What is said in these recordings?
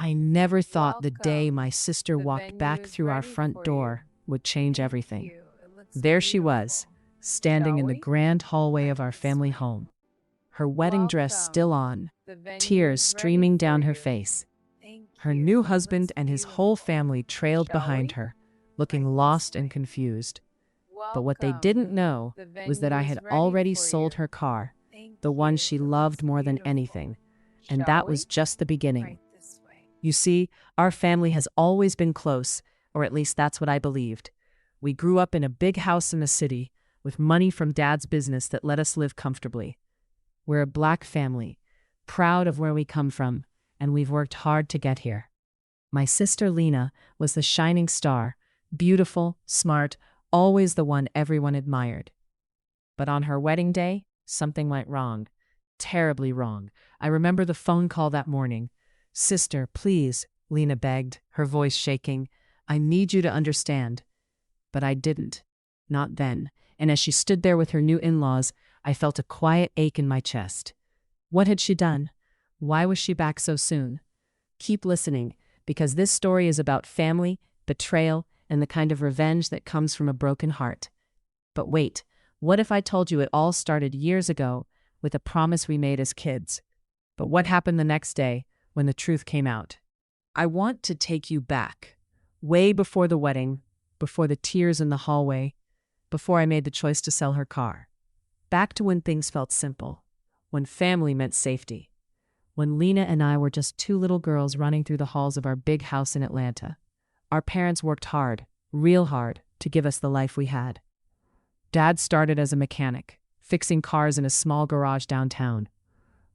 I never thought the day my sister walked back through our front door would change everything. There she was, standing in the grand hallway of our family home, her wedding dress still on, tears streaming down her face. Her new husband and his whole family trailed behind her, looking lost and confused. But what they didn't know was that I had already sold her car, the one she loved more than anything, and that was just the beginning. You see, our family has always been close, or at least that's what I believed. We grew up in a big house in the city, with money from Dad's business that let us live comfortably. We're a Black family, proud of where we come from, and we've worked hard to get here. My sister Lena was the shining star, beautiful, smart, always the one everyone admired. But on her wedding day, something went wrong. Terribly wrong. I remember the phone call that morning. "Sister, please," Lena begged, her voice shaking. "I need you to understand." But I didn't. Not then. And as she stood there with her new in-laws, I felt a quiet ache in my chest. What had she done? Why was she back so soon? Keep listening, because this story is about family, betrayal, and the kind of revenge that comes from a broken heart. But wait, what if I told you it all started years ago with a promise we made as kids? But what happened the next day when the truth came out? I want to take you back, way before the wedding, before the tears in the hallway, before I made the choice to sell her car. Back to when things felt simple, when family meant safety, when Lena and I were just two little girls running through the halls of our big house in Atlanta. Our parents worked hard, real hard, to give us the life we had. Dad started as a mechanic, fixing cars in a small garage downtown.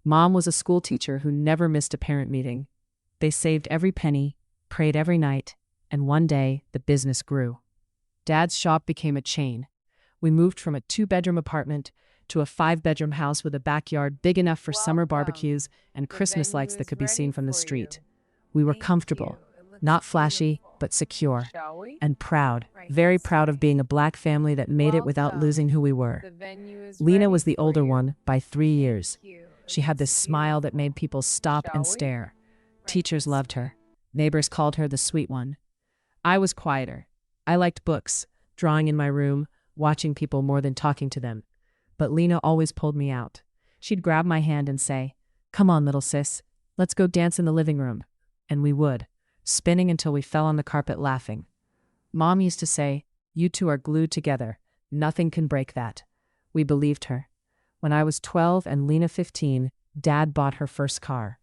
Mom was a school teacher who never missed a parent meeting. They saved every penny, prayed every night, and one day the business grew. Dad's shop became a chain. We moved from a 2-bedroom apartment to a 5-bedroom house with a backyard big enough for summer barbecues and Christmas lights that could be seen from the street. We were comfortable, not flashy, but secure, and proud, very proud of being a Black family that made it without losing who we were. Lena was the older one by 3 years. She had this smile that made people stop and stare. Teachers loved her. Neighbors called her the sweet one. I was quieter. I liked books, drawing in my room, watching people more than talking to them. But Lena always pulled me out. She'd grab my hand and say, "Come on, little sis, let's go dance in the living room." And we would, spinning until we fell on the carpet laughing. Mom used to say, "You two are glued together. Nothing can break that." We believed her. When I was 12 and Lena 15, Dad bought her first car.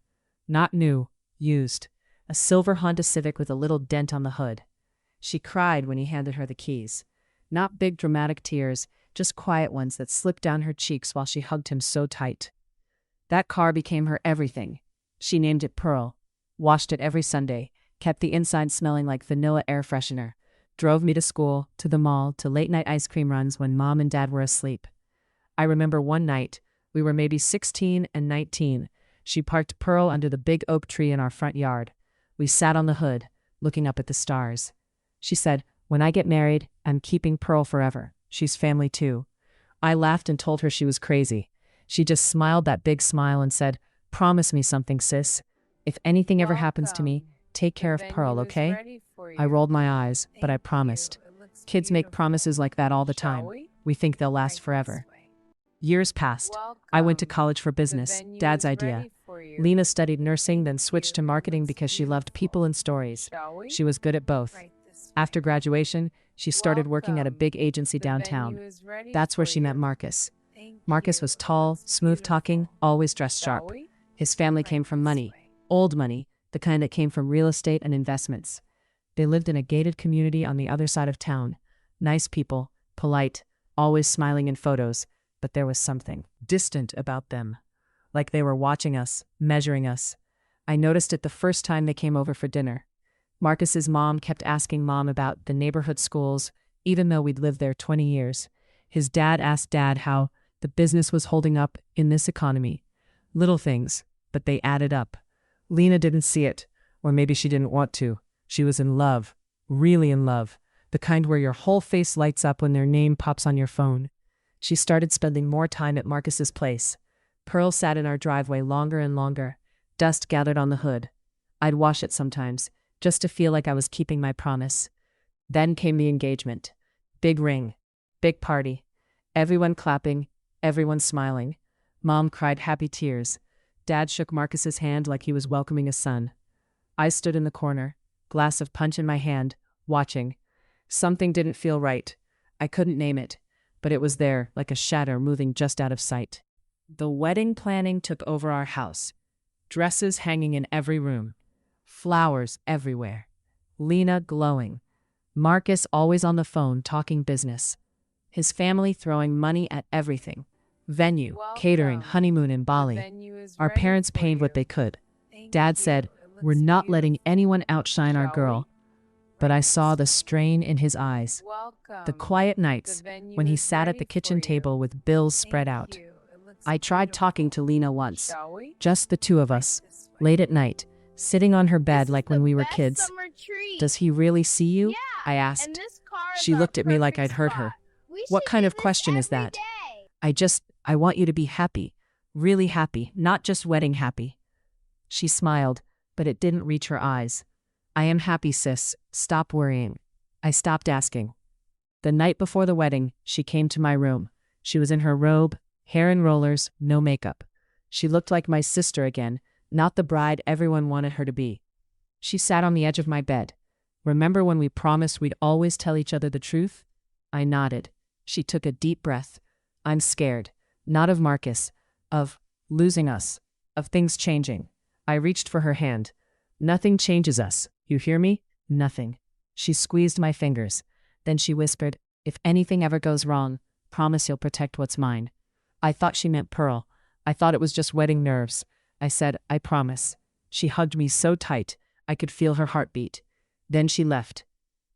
Not new, used. A silver Honda Civic with a little dent on the hood. She cried when he handed her the keys. Not big dramatic tears, just quiet ones that slipped down her cheeks while she hugged him so tight. That car became her everything. She named it Pearl, washed it every Sunday, kept the inside smelling like vanilla air freshener, drove me to school, to the mall, to late-night ice cream runs when Mom and Dad were asleep. I remember one night, we were maybe 16 and 19, she parked Pearl under the big oak tree in our front yard. We sat on the hood, looking up at the stars. She said, "When I get married, I'm keeping Pearl forever. She's family too." I laughed and told her she was crazy. She just smiled that big smile and said, "Promise me something, sis. If anything ever happens to me, take care of Pearl, okay?" I rolled my eyes, but I promised. Kids make promises like that all the time. We think they'll last forever. Years passed. I went to college for business, Dad's idea. Lena studied nursing, then switched to marketing because she loved people and stories. She was good at both. After graduation, she started working at a big agency downtown. That's where she met Marcus. Marcus was tall, smooth-talking, always dressed sharp. His family came from money, old money, the kind that came from real estate and investments. They lived in a gated community on the other side of town. Nice people, polite, always smiling in photos, but there was something distant about them. Like they were watching us, measuring us. I noticed it the first time they came over for dinner. Marcus's mom kept asking Mom about the neighborhood schools, even though we'd lived there 20 years. His dad asked Dad how the business was holding up in this economy. Little things, but they added up. Lena didn't see it, or maybe she didn't want to. She was in love, really in love, the kind where your whole face lights up when their name pops on your phone. She started spending more time at Marcus's place. Pearl sat in our driveway longer and longer. Dust gathered on the hood. I'd wash it sometimes, just to feel like I was keeping my promise. Then came the engagement. Big ring. Big party. Everyone clapping. Everyone smiling. Mom cried happy tears. Dad shook Marcus's hand like he was welcoming a son. I stood in the corner, glass of punch in my hand, watching. Something didn't feel right. I couldn't name it, but it was there, like a shadow moving just out of sight. The wedding planning took over our house. Dresses hanging in every room. Flowers everywhere. Lena glowing. Marcus always on the phone talking business. His family throwing money at everything. Venue, catering, honeymoon in Bali. Our parents paid what they could. Dad said, "We're not letting anyone outshine our girl." But I saw the strain in his eyes. The quiet nights, when he sat at the kitchen table with bills spread out. I tried talking to Lena once. Just the two of us, late at night, sitting on her bed like when we were kids. "Does he really see you?" I asked. She looked at me like I'd hurt her. "What kind of question is that?" I want you to be happy. Really happy, not just wedding happy." She smiled, but it didn't reach her eyes. "I am happy, sis. Stop worrying." I stopped asking. The night before the wedding, she came to my room. She was in her robe, hair in rollers, no makeup. She looked like my sister again, not the bride everyone wanted her to be. She sat on the edge of my bed. "Remember when we promised we'd always tell each other the truth?" I nodded. She took a deep breath. "I'm scared. Not of Marcus. Of losing us. Of things changing." I reached for her hand. "Nothing changes us. You hear me? Nothing." She squeezed my fingers. Then she whispered, "If anything ever goes wrong, promise you'll protect what's mine." I thought she meant Pearl. I thought it was just wedding nerves. I said, "I promise." She hugged me so tight, I could feel her heartbeat. Then she left.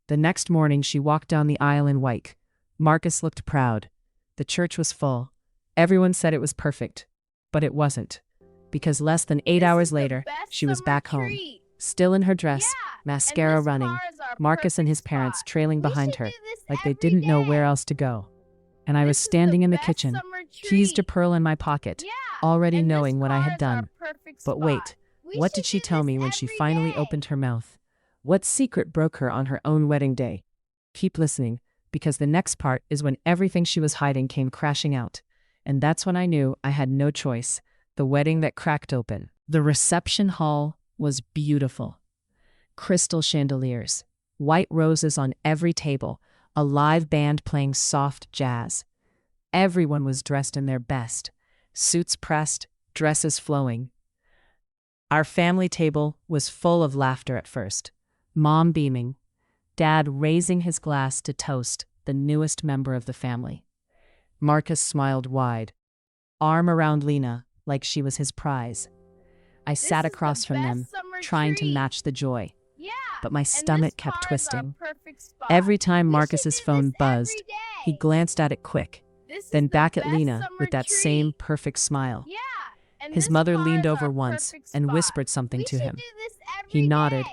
The next morning she walked down the aisle in white. Marcus looked proud. The church was full. Everyone said it was perfect. But it wasn't. Because less than 8 hours later, she was back home. Still in her dress, mascara running, Marcus and his parents trailing behind her, like they didn't know where else to go. And I was standing in the kitchen, keys to Pearl in my pocket, already knowing what I had done. But wait, what did she tell me when she finally opened her mouth? What secret broke her on her own wedding day? Keep listening, because the next part is when everything she was hiding came crashing out. And that's when I knew I had no choice. The wedding that cracked open. The reception hall was beautiful. Crystal chandeliers, white roses on every table, a live band playing soft jazz. Everyone was dressed in their best, suits pressed, dresses flowing. Our family table was full of laughter at first, Mom beaming, Dad raising his glass to toast the newest member of the family. Marcus smiled wide, arm around Lena like she was his prize. I sat across from them, trying to match the joy, but my stomach kept twisting. Every time Marcus's phone buzzed, he glanced at it quick, then back at Lena with that same perfect smile. His mother leaned over once and whispered something to him. He nodded,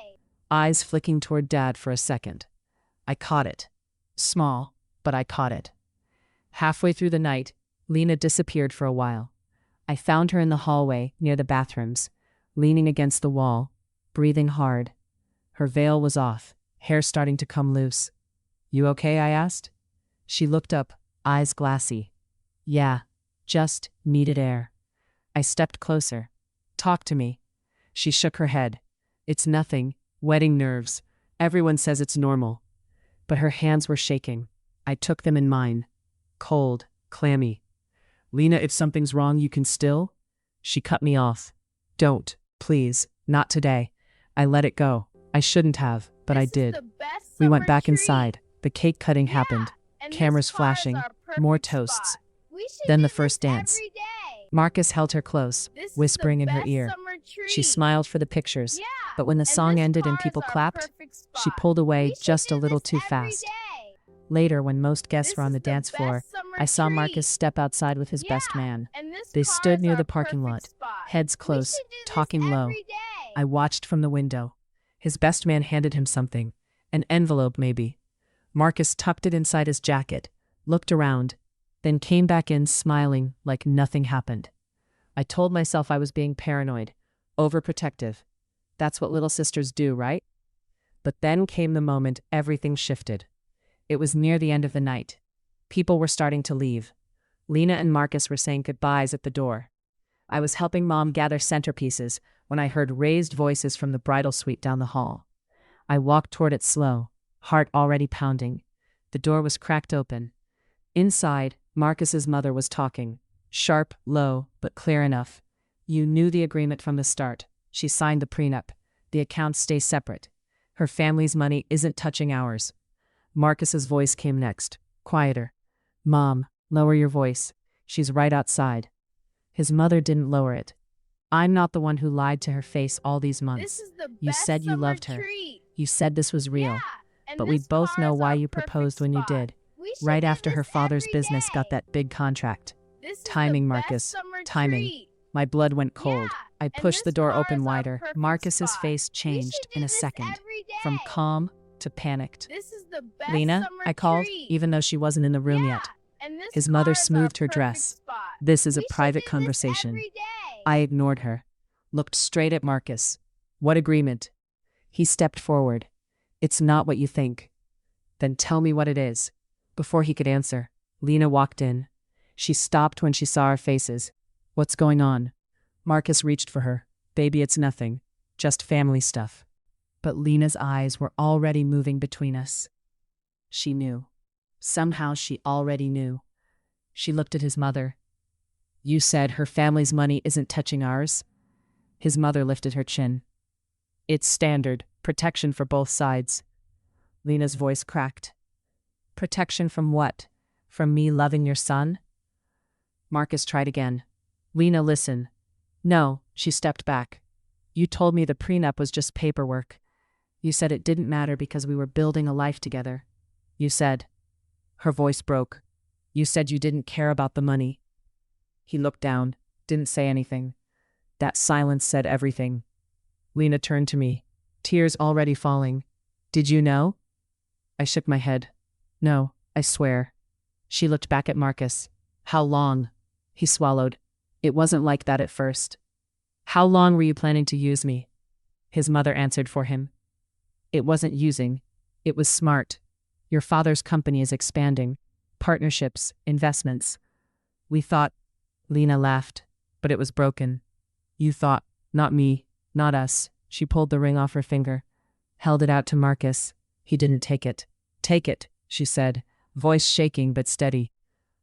eyes flicking toward Dad for a second. I caught it. Small, but I caught it. Halfway through the night, Lena disappeared for a while. I found her in the hallway near the bathrooms, leaning against the wall, breathing hard. Her veil was off, hair starting to come loose. "You okay?" I asked. She looked up, eyes glassy. "Yeah, just needed air." I stepped closer. "Talk to me." She shook her head. "It's nothing. Wedding nerves. Everyone says it's normal." But her hands were shaking. I took them in mine. Cold, clammy. "Lena, if something's wrong, you can still?" She cut me off. "Don't, please, not today." I let it go. I shouldn't have, but I did. We went back inside. The cake cutting happened. Cameras flashing, more toasts. Then the first dance. Marcus held her close, whispering in her ear. She smiled for the pictures, but when the song ended and people clapped, she pulled away just a little too fast. Later, when most guests were on the dance floor, I saw Marcus step outside with his best man. They stood near the parking lot, heads close, talking low. I watched from the window. His best man handed him something, an envelope maybe. Marcus tucked it inside his jacket, looked around, then came back in smiling like nothing happened. I told myself I was being paranoid, overprotective. That's what little sisters do, right? But then came the moment everything shifted. It was near the end of the night. People were starting to leave. Lena and Marcus were saying goodbyes at the door. I was helping Mom gather centerpieces when I heard raised voices from the bridal suite down the hall. I walked toward it slow, heart already pounding. The door was cracked open. Inside, Marcus's mother was talking. Sharp, low, but clear enough. You knew the agreement from the start. She signed the prenup. The accounts stay separate. Her family's money isn't touching ours. Marcus's voice came next, quieter. Mom, lower your voice. She's right outside. His mother didn't lower it. I'm not the one who lied to her face all these months. You said you loved her. You said this was real. But we both know why you proposed when you did. Right after her father's business got that big contract. Timing, Marcus. Timing. My blood went cold. I pushed the door open wider. Marcus's face changed in a second. From calm to panicked. Lena, I called, even though she wasn't in the room yet. His mother smoothed her dress. This is a private conversation. I ignored her. Looked straight at Marcus. What agreement? He stepped forward. It's not what you think. Then tell me what it is. Before he could answer, Lena walked in. She stopped when she saw our faces. What's going on? Marcus reached for her. Baby, it's nothing. Just family stuff. But Lena's eyes were already moving between us. She knew. Somehow she already knew. She looked at his mother. You said her family's money isn't touching ours? His mother lifted her chin. It's standard. Protection for both sides. Lena's voice cracked. Protection from what? From me loving your son? Marcus tried again. Lena, listen. No, she stepped back. You told me the prenup was just paperwork. You said it didn't matter because we were building a life together. You said. Her voice broke. You said you didn't care about the money. He looked down, didn't say anything. That silence said everything. Lena turned to me, tears already falling. Did you know? I shook my head. No, I swear. She looked back at Marcus. How long? He swallowed. It wasn't like that at first. How long were you planning to use me? His mother answered for him. It wasn't using. It was smart. Your father's company is expanding. Partnerships, investments. We thought. Lena laughed, but it was broken. You thought, not me, not us. She pulled the ring off her finger, held it out to Marcus. He didn't take it. Take it, she said, voice shaking but steady.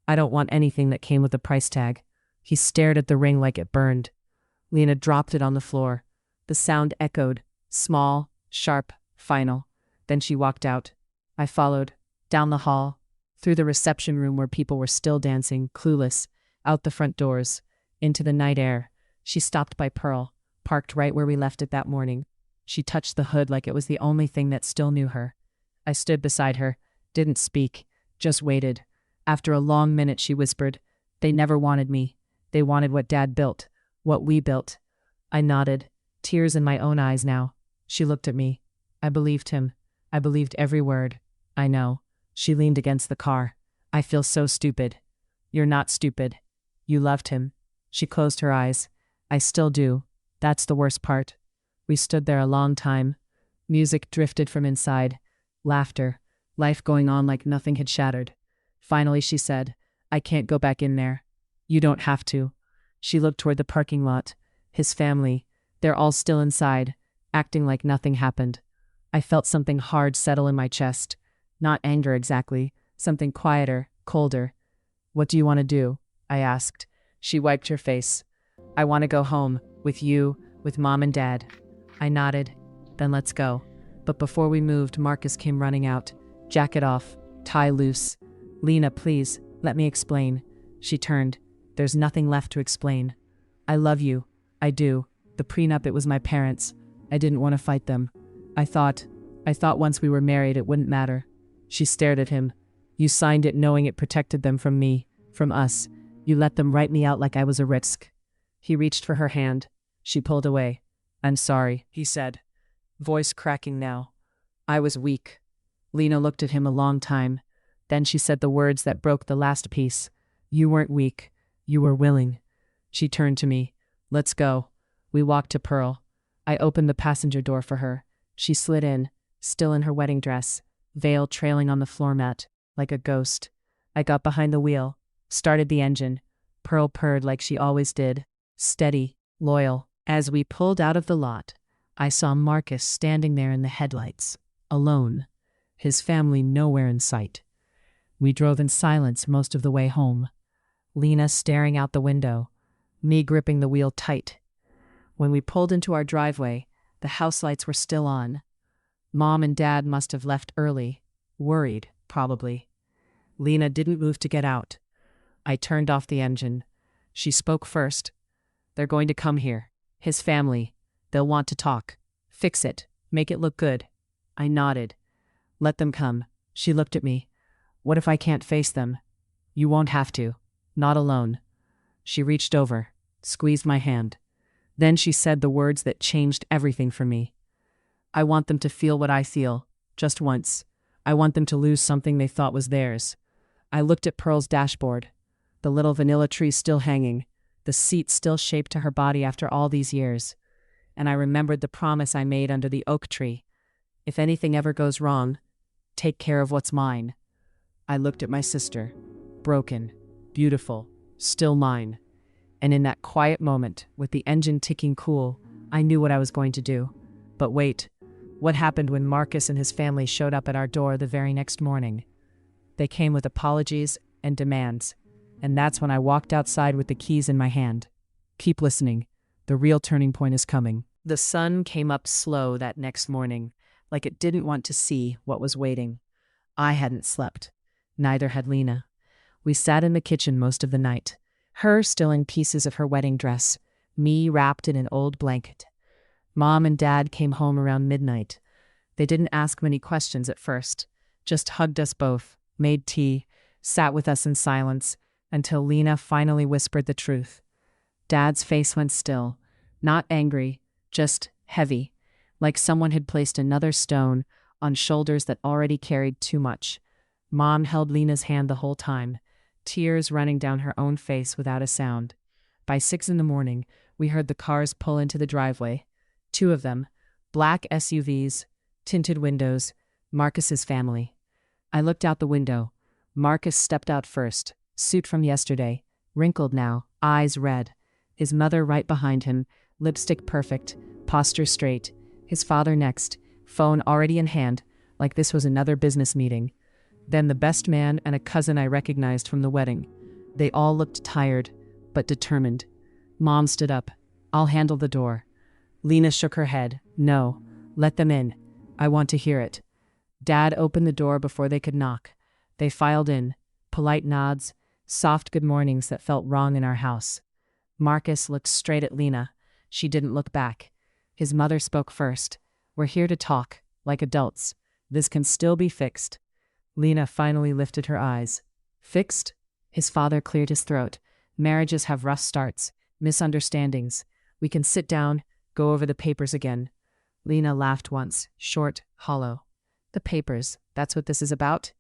I don't want anything that came with a price tag. He stared at the ring like it burned. Lena dropped it on the floor. The sound echoed, small, sharp, final. Then she walked out. I followed, down the hall, through the reception room where people were still dancing, clueless, out the front doors, into the night air. She stopped by Pearl, parked right where we left it that morning. She touched the hood like it was the only thing that still knew her. I stood beside her, didn't speak, just waited. After a long minute, she whispered, They never wanted me. They wanted what Dad built, what we built. I nodded, tears in my own eyes now. She looked at me. I believed him. I believed every word. I know. She leaned against the car. I feel so stupid. You're not stupid. You loved him. She closed her eyes. I still do. That's the worst part. We stood there a long time. Music drifted from inside. Laughter. Life going on like nothing had shattered. Finally, she said, I can't go back in there. You don't have to. She looked toward the parking lot. His family. They're all still inside, acting like nothing happened. I felt something hard settle in my chest. Not anger exactly. Something quieter, colder. What do you want to do? I asked. She wiped her face. I want to go home, with you, with Mom and Dad. I nodded. Then let's go. But before we moved, Marcus came running out. Jacket off, tie loose. Lena, please, let me explain. She turned. There's nothing left to explain. I love you. I do. The prenup, it was my parents. I didn't want to fight them. I thought once we were married it wouldn't matter. She stared at him. You signed it knowing it protected them from me, from us. You let them write me out like I was a risk. He reached for her hand. She pulled away. I'm sorry, he said, voice cracking now. I was weak. Lena looked at him a long time. Then she said the words that broke the last piece. You weren't weak. You were willing. She turned to me. Let's go. We walked to Pearl. I opened the passenger door for her. She slid in, still in her wedding dress, veil trailing on the floor mat, like a ghost. I got behind the wheel, started the engine. Pearl purred like she always did, steady, loyal. As we pulled out of the lot, I saw Marcus standing there in the headlights, alone, his family nowhere in sight. We drove in silence most of the way home, Lena staring out the window, me gripping the wheel tight. When we pulled into our driveway, the house lights were still on. Mom and Dad must have left early, worried, probably. Lena didn't move to get out. I turned off the engine. She spoke first. "They're going to come here. His family. They'll want to talk. Fix it. Make it look good." I nodded. "Let them come." She looked at me. "What if I can't face them?" "You won't have to. Not alone." She reached over, squeezed my hand. Then she said the words that changed everything for me. "I want them to feel what I feel, just once. I want them to lose something they thought was theirs." I looked at Pearl's dashboard. The little vanilla tree still hanging, the seat still shaped to her body after all these years. And I remembered the promise I made under the oak tree. If anything ever goes wrong, take care of what's mine. I looked at my sister, broken, beautiful, still mine. And in that quiet moment, with the engine ticking cool, I knew what I was going to do. But wait, what happened when Marcus and his family showed up at our door the very next morning? They came with apologies and demands. And that's when I walked outside with the keys in my hand. Keep listening. The real turning point is coming. The sun came up slow that next morning, like it didn't want to see what was waiting. I hadn't slept. Neither had Lena. We sat in the kitchen most of the night, her still in pieces of her wedding dress, me wrapped in an old blanket. Mom and Dad came home around midnight. They didn't ask many questions at first, just hugged us both, made tea, sat with us in silence, until Lena finally whispered the truth. Dad's face went still, not angry, just heavy, like someone had placed another stone on shoulders that already carried too much. Mom held Lena's hand the whole time, tears running down her own face without a sound. By 6 a.m, we heard the cars pull into the driveway. 2 of them, black SUVs, tinted windows, Marcus's family. I looked out the window. Marcus stepped out first, suit from yesterday, wrinkled now, eyes red. His mother right behind him, lipstick perfect, posture straight. His father next, phone already in hand, like this was another business meeting. Then the best man and a cousin I recognized from the wedding. They all looked tired, but determined. Mom stood up. "I'll handle the door." Lena shook her head. "No, let them in. I want to hear it." Dad opened the door before they could knock. They filed in, polite nods, soft good mornings that felt wrong in our house. Marcus looked straight at Lena. She didn't look back. His mother spoke first. "We're here to talk, like adults. This can still be fixed." Lena finally lifted her eyes. "Fixed?" His father cleared his throat. "Marriages have rough starts, misunderstandings. We can sit down, go over the papers again." Lena laughed once, short, hollow. "The papers, that's what this is about?"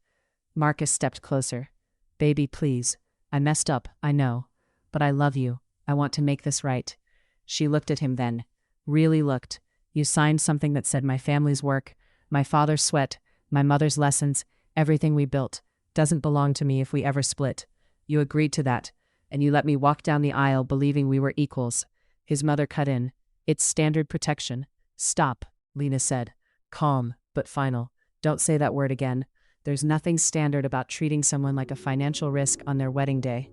Marcus stepped closer. "Baby, please. I messed up, I know. But I love you. I want to make this right." She looked at him then. Really looked. "You signed something that said my family's work, my father's sweat, my mother's lessons, everything we built, doesn't belong to me if we ever split. You agreed to that, and you let me walk down the aisle believing we were equals." His mother cut in. "It's standard protection." "Stop," Lena said. Calm, but final. "Don't say that word again. There's nothing standard about treating someone like a financial risk on their wedding day."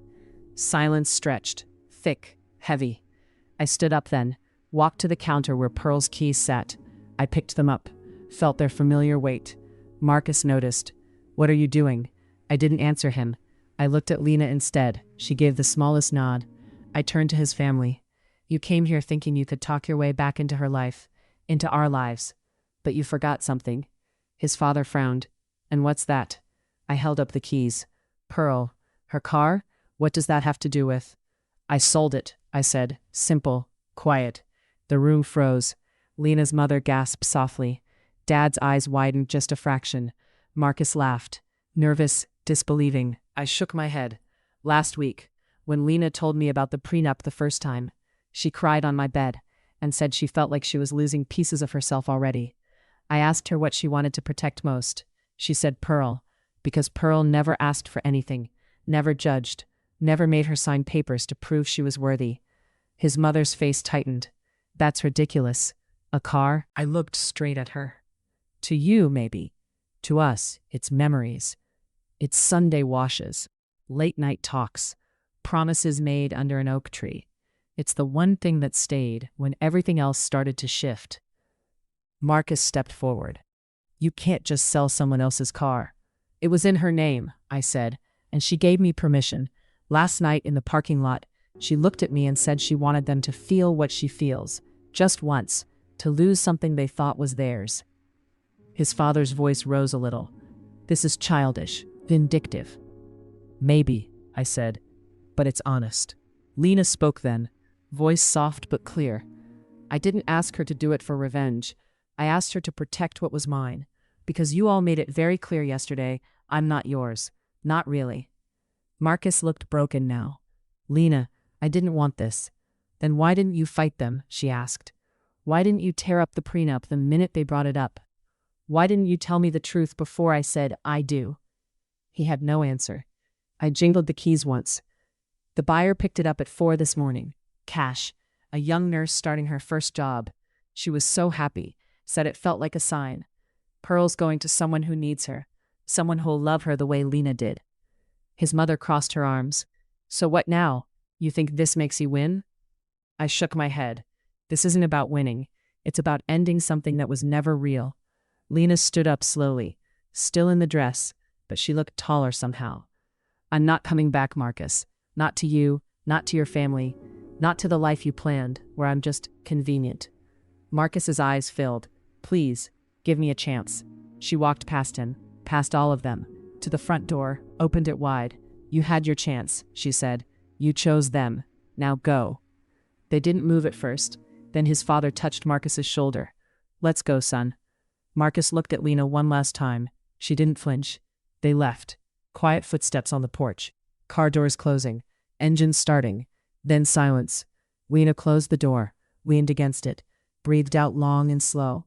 Silence stretched, thick, heavy. I stood up then, walked to the counter where Pearl's keys sat. I picked them up, felt their familiar weight. Marcus noticed. "What are you doing?" I didn't answer him. I looked at Lena instead. She gave the smallest nod. I turned to his family. "You came here thinking you could talk your way back into her life, into our lives. But you forgot something." His father frowned. "And what's that?" I held up the keys. "Pearl. Her car? What does that have to do with?" "I sold it," I said. Simple, quiet. The room froze. Lena's mother gasped softly. Dad's eyes widened just a fraction. Marcus laughed. Nervous, disbelieving. I shook my head. "Last week, when Lena told me about the prenup the first time, she cried on my bed, and said she felt like she was losing pieces of herself already. I asked her what she wanted to protect most. She said Pearl, because Pearl never asked for anything, never judged, never made her sign papers to prove she was worthy. His mother's face tightened. That's ridiculous. A car? I looked straight at her. To you, maybe. To us, it's memories. It's Sunday washes, late-night talks, promises made under an oak tree. It's the one thing that stayed when everything else started to shift. Marcus stepped forward. You can't just sell someone else's car. It was in her name, I said, and she gave me permission. Last night in the parking lot, she looked at me and said she wanted them to feel what she feels, just once, to lose something they thought was theirs. His father's voice rose a little. This is childish, vindictive. Maybe, I said, but it's honest. Lena spoke then, voice soft but clear. I didn't ask her to do it for revenge. I asked her to protect what was mine. Because you all made it very clear yesterday, I'm not yours. Not really. Marcus looked broken now. Lena, I didn't want this. Then why didn't you fight them? She asked. Why didn't you tear up the prenup the minute they brought it up? Why didn't you tell me the truth before I said, I do? He had no answer. I jingled the keys once. The buyer picked it up at 4 this morning. Cash, a young nurse starting her first job. She was so happy, said it felt like a sign. Pearl's going to someone who needs her, someone who'll love her the way Lena did. His mother crossed her arms. So what now? You think this makes you win? I shook my head. This isn't about winning. It's about ending something that was never real. Lena stood up slowly, still in the dress, but she looked taller somehow. I'm not coming back, Marcus. Not to you, not to your family, not to the life you planned, where I'm just convenient. Marcus's eyes filled. Please, give me a chance. She walked past him, past all of them, to the front door, opened it wide. You had your chance, she said. You chose them. Now go. They didn't move at first. Then his father touched Marcus's shoulder. Let's go, son. Marcus looked at Lena one last time. She didn't flinch. They left. Quiet footsteps on the porch. Car doors closing. Engines starting. Then silence. Lena closed the door, leaned against it, breathed out long and slow.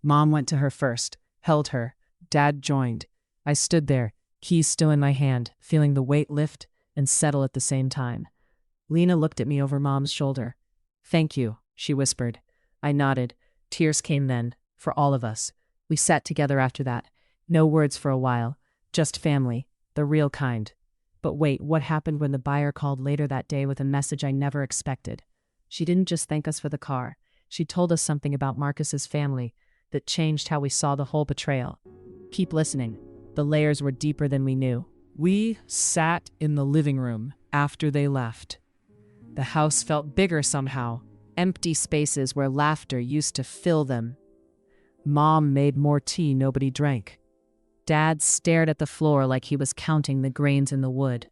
Mom went to her first, held her. Dad joined. I stood there, keys still in my hand, feeling the weight lift and settle at the same time. Lena looked at me over Mom's shoulder. Thank you, she whispered. I nodded. Tears came then, for all of us. We sat together after that. No words for a while. Just family, the real kind. But wait, what happened when the buyer called later that day with a message I never expected? She didn't just thank us for the car. She told us something about Marcus's family that changed how we saw the whole betrayal. Keep listening. The layers were deeper than we knew. We sat in the living room after they left. The house felt bigger somehow, empty spaces where laughter used to fill them. Mom made more tea nobody drank. Dad stared at the floor like he was counting the grains in the wood.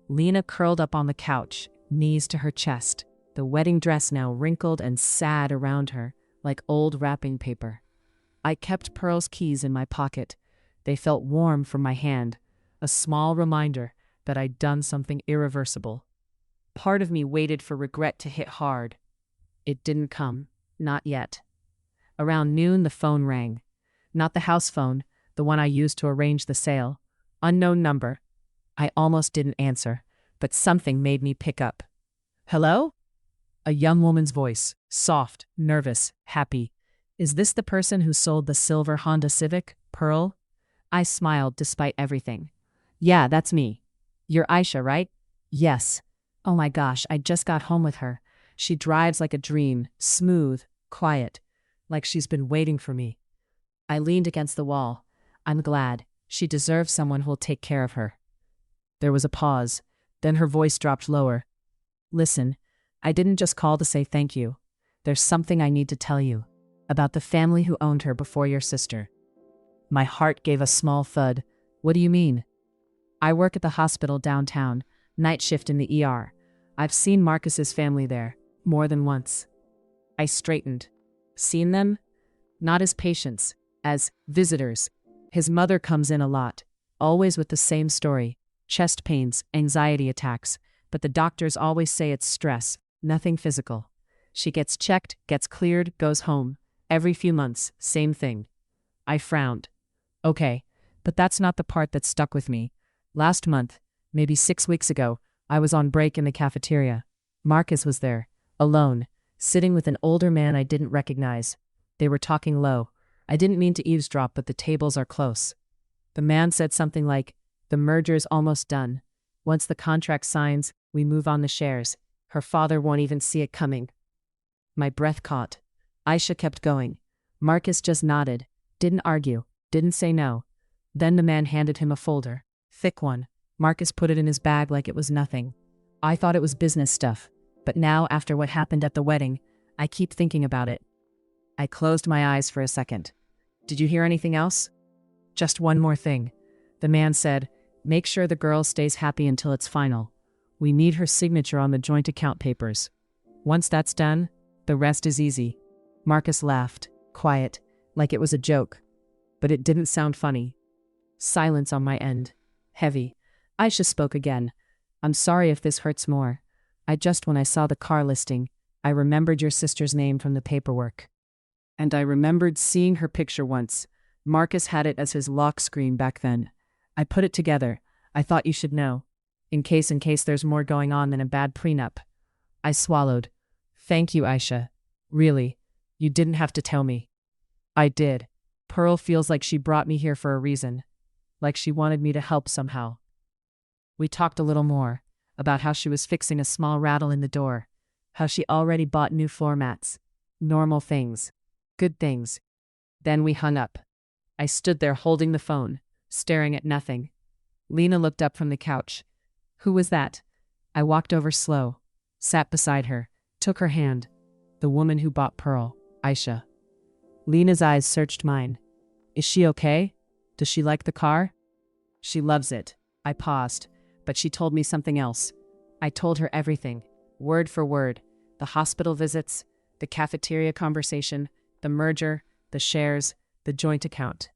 Lena curled up on the couch, knees to her chest, the wedding dress now wrinkled and sad around her, like old wrapping paper. I kept Pearl's keys in my pocket. They felt warm from my hand, a small reminder that I'd done something irreversible. Part of me waited for regret to hit hard. It didn't come, not yet. Around noon, the phone rang. Not the house phone, the one I used to arrange the sale. Unknown number. I almost didn't answer, but something made me pick up. Hello? A young woman's voice, soft, nervous, happy. Is this the person who sold the silver Honda Civic, Pearl? I smiled despite everything. Yeah, that's me. You're Aisha, right? Yes. Oh my gosh, I just got home with her. She drives like a dream, smooth, quiet, like she's been waiting for me. I leaned against the wall. I'm glad. She deserves someone who'll take care of her. There was a pause. Then her voice dropped lower. Listen, I didn't just call to say thank you. There's something I need to tell you about the family who owned her before your sister. My heart gave a small thud. What do you mean? I work at the hospital downtown, night shift in the ER. I've seen Marcus's family there, more than once. I straightened. Seen them? Not as patients, as visitors. His mother comes in a lot, always with the same story. Chest pains, anxiety attacks, but the doctors always say it's stress, nothing physical. She gets checked, gets cleared, goes home. Every few months, same thing. I frowned. Okay, but that's not the part that stuck with me. Last month, maybe 6 weeks ago, I was on break in the cafeteria. Marcus was there, alone, sitting with an older man I didn't recognize. They were talking low. I didn't mean to eavesdrop, but the tables are close. The man said something like, "The merger's almost done. Once the contract signs, we move on the shares. Her father won't even see it coming." My breath caught. Aisha kept going. Marcus just nodded, didn't argue, didn't say no. Then the man handed him a folder. Thick one. Marcus put it in his bag like it was nothing. I thought it was business stuff, but now, after what happened at the wedding, I keep thinking about it. I closed my eyes for a second. "Did you hear anything else?" "Just one more thing." The man said, "Make sure the girl stays happy until it's final. We need her signature on the joint account papers. Once that's done, the rest is easy." Marcus laughed, quiet, like it was a joke. But it didn't sound funny. Silence on my end. Heavy. Aisha spoke again. "I'm sorry if this hurts more. When I saw the car listing, I remembered your sister's name from the paperwork. And I remembered seeing her picture once. Marcus had it as his lock screen back then. I put it together. I thought you should know. In case there's more going on than a bad prenup." I swallowed. "Thank you, Aisha. Really, you didn't have to tell me." "I did. Pearl feels like she brought me here for a reason. Like she wanted me to help somehow." We talked a little more, about how she was fixing a small rattle in the door, how she already bought new floor mats. Normal things. Good things. Then we hung up. I stood there holding the phone, staring at nothing. Lena looked up from the couch. "Who was that?" I walked over slow, sat beside her, took her hand. "The woman who bought Pearl, Aisha." Lena's eyes searched mine. "Is she okay? Does she like the car?" "She loves it." I paused, but she told me something else. I told her everything, word for word. The hospital visits, the cafeteria conversation, the merger, the shares, the joint account.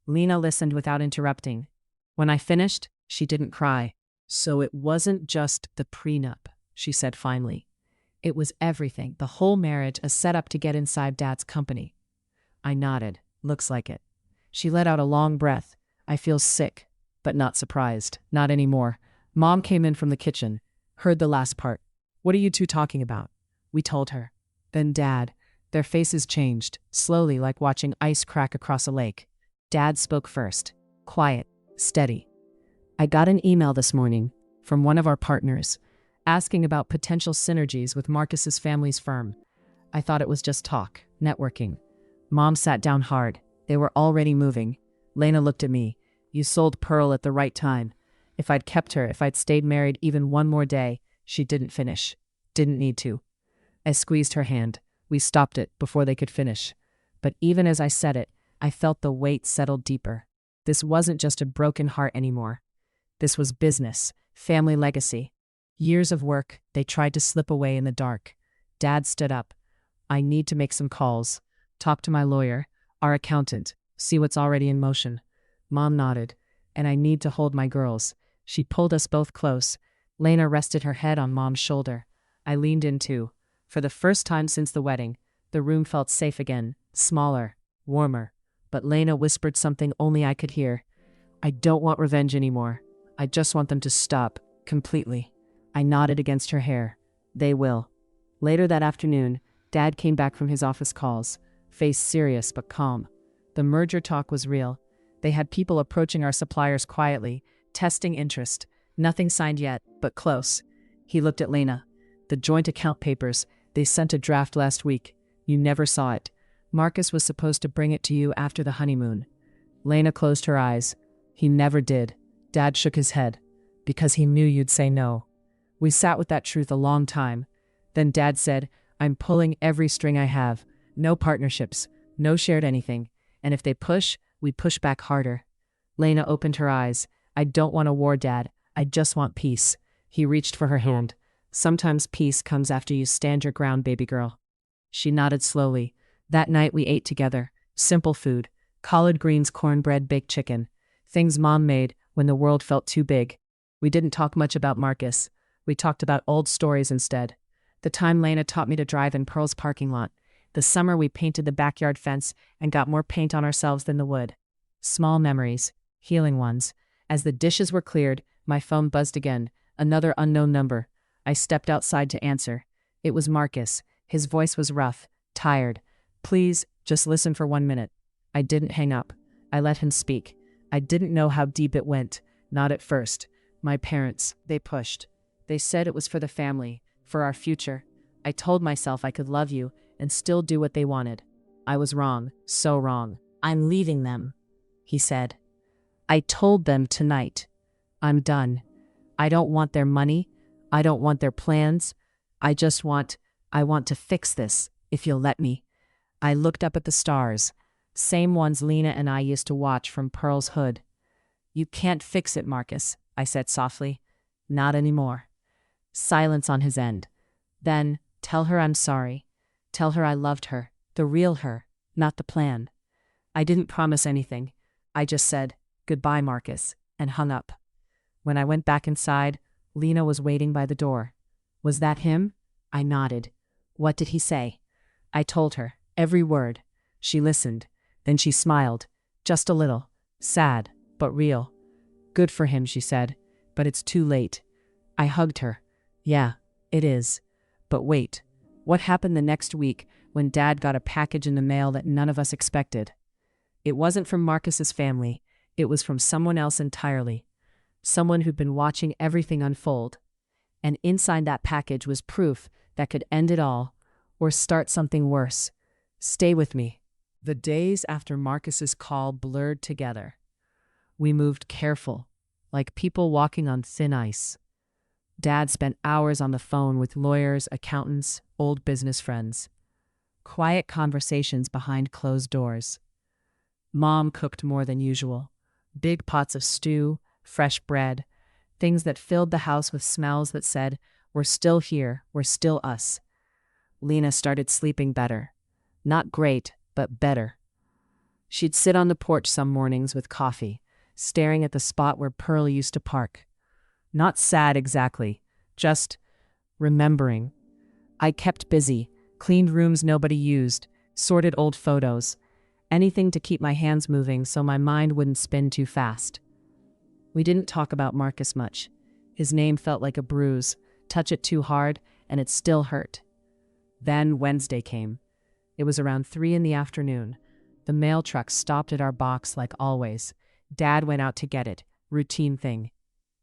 Lena listened without interrupting. When I finished, she didn't cry. "So it wasn't just the prenup," she said finally. "It was everything, the whole marriage, a setup to get inside Dad's company." I nodded. "Looks like it." She let out a long breath. "I feel sick, but not surprised. Not anymore." Mom came in from the kitchen, heard the last part. "What are you two talking about?" We told her. Then Dad. Their faces changed, slowly, like watching ice crack across a lake. Dad spoke first. Quiet, steady. "I got an email this morning from one of our partners, asking about potential synergies with Marcus's family's firm. I thought it was just talk, networking." Mom sat down hard. They were already moving. Lena looked at me. "You sold Pearl at the right time. If I'd kept her, if I'd stayed married even one more day." She didn't finish. Didn't need to. I squeezed her hand. We stopped it before they could finish. But even as I said it, I felt the weight settle deeper. This wasn't just a broken heart anymore. This was business, family legacy. Years of work, they tried to slip away in the dark. Dad stood up. "I need to make some calls. Talk to my lawyer, our accountant, see what's already in motion." Mom nodded. "And I need to hold my girls." She pulled us both close. Lena rested her head on Mom's shoulder. I leaned in too. For the first time since the wedding, the room felt safe again, smaller, warmer. But Lena whispered something only I could hear. "I don't want revenge anymore. I just want them to stop, completely." I nodded against her hair. "They will." Later that afternoon, Dad came back from his office calls, face serious but calm. The merger talk was real. They had people approaching our suppliers quietly, testing interest. Nothing signed yet, but close. He looked at Lena. "The joint account papers, they sent a draft last week. You never saw it. Marcus was supposed to bring it to you after the honeymoon." Lena closed her eyes. "He never did." Dad shook his head. "Because he knew you'd say no." We sat with that truth a long time. Then Dad said, "I'm pulling every string I have. No partnerships, no shared anything. And if they push, we push back harder." Lena opened her eyes. "I don't want a war, Dad. I just want peace." He reached for her hand. "Sometimes peace comes after you stand your ground, baby girl." She nodded slowly. That night we ate together. Simple food. Collard greens, cornbread, baked chicken. Things Mom made when the world felt too big. We didn't talk much about Marcus. We talked about old stories instead. The time Lena taught me to drive in Pearl's parking lot. The summer we painted the backyard fence and got more paint on ourselves than the wood. Small memories, healing ones. As the dishes were cleared, my phone buzzed again. Another unknown number. I stepped outside to answer. It was Marcus. His voice was rough, tired. "Please, just listen for 1 minute." I didn't hang up. I let him speak. I didn't know how deep it went. Not at first. My parents, they pushed. They said it was for the family, for our future. I told myself I could love you and still do what they wanted. I was wrong, so wrong. "I'm leaving them," he said. "I told them tonight. I'm done. I don't want their money. I don't want their plans. I want to fix this, if you'll let me." I looked up at the stars, same ones Lena and I used to watch from Pearl's hood. "You can't fix it, Marcus," I said softly. "Not anymore." Silence on his end. Then, "Tell her I'm sorry. Tell her I loved her, the real her, not the plan." I didn't promise anything. I just said, "Goodbye, Marcus," and hung up. When I went back inside, Lena was waiting by the door. "Was that him?" I nodded. "What did he say?" I told her, every word. She listened. Then she smiled. Just a little. Sad, but real. "Good for him," she said. "But it's too late." I hugged her. "Yeah, it is. But wait. What happened the next week when Dad got a package in the mail that none of us expected? It wasn't from Marcus's family. It was from someone else entirely. Someone who'd been watching everything unfold. And inside that package was proof that could end it all, or start something worse. Stay with me. The days after Marcus's call blurred together. We moved careful, like people walking on thin ice. Dad spent hours on the phone with lawyers, accountants, old business friends. Quiet conversations behind closed doors. Mom cooked more than usual. Big pots of stew, fresh bread, things that filled the house with smells that said, "We're still here, we're still us." Lena started sleeping better. Not great, but better. She'd sit on the porch some mornings with coffee, staring at the spot where Pearl used to park. Not sad exactly, just remembering. I kept busy, cleaned rooms nobody used, sorted old photos, anything to keep my hands moving so my mind wouldn't spin too fast. We didn't talk about Marcus much. His name felt like a bruise. Touch it too hard, and it still hurt. Then Wednesday came. It was around 3 in the afternoon. The mail truck stopped at our box like always. Dad went out to get it, routine thing.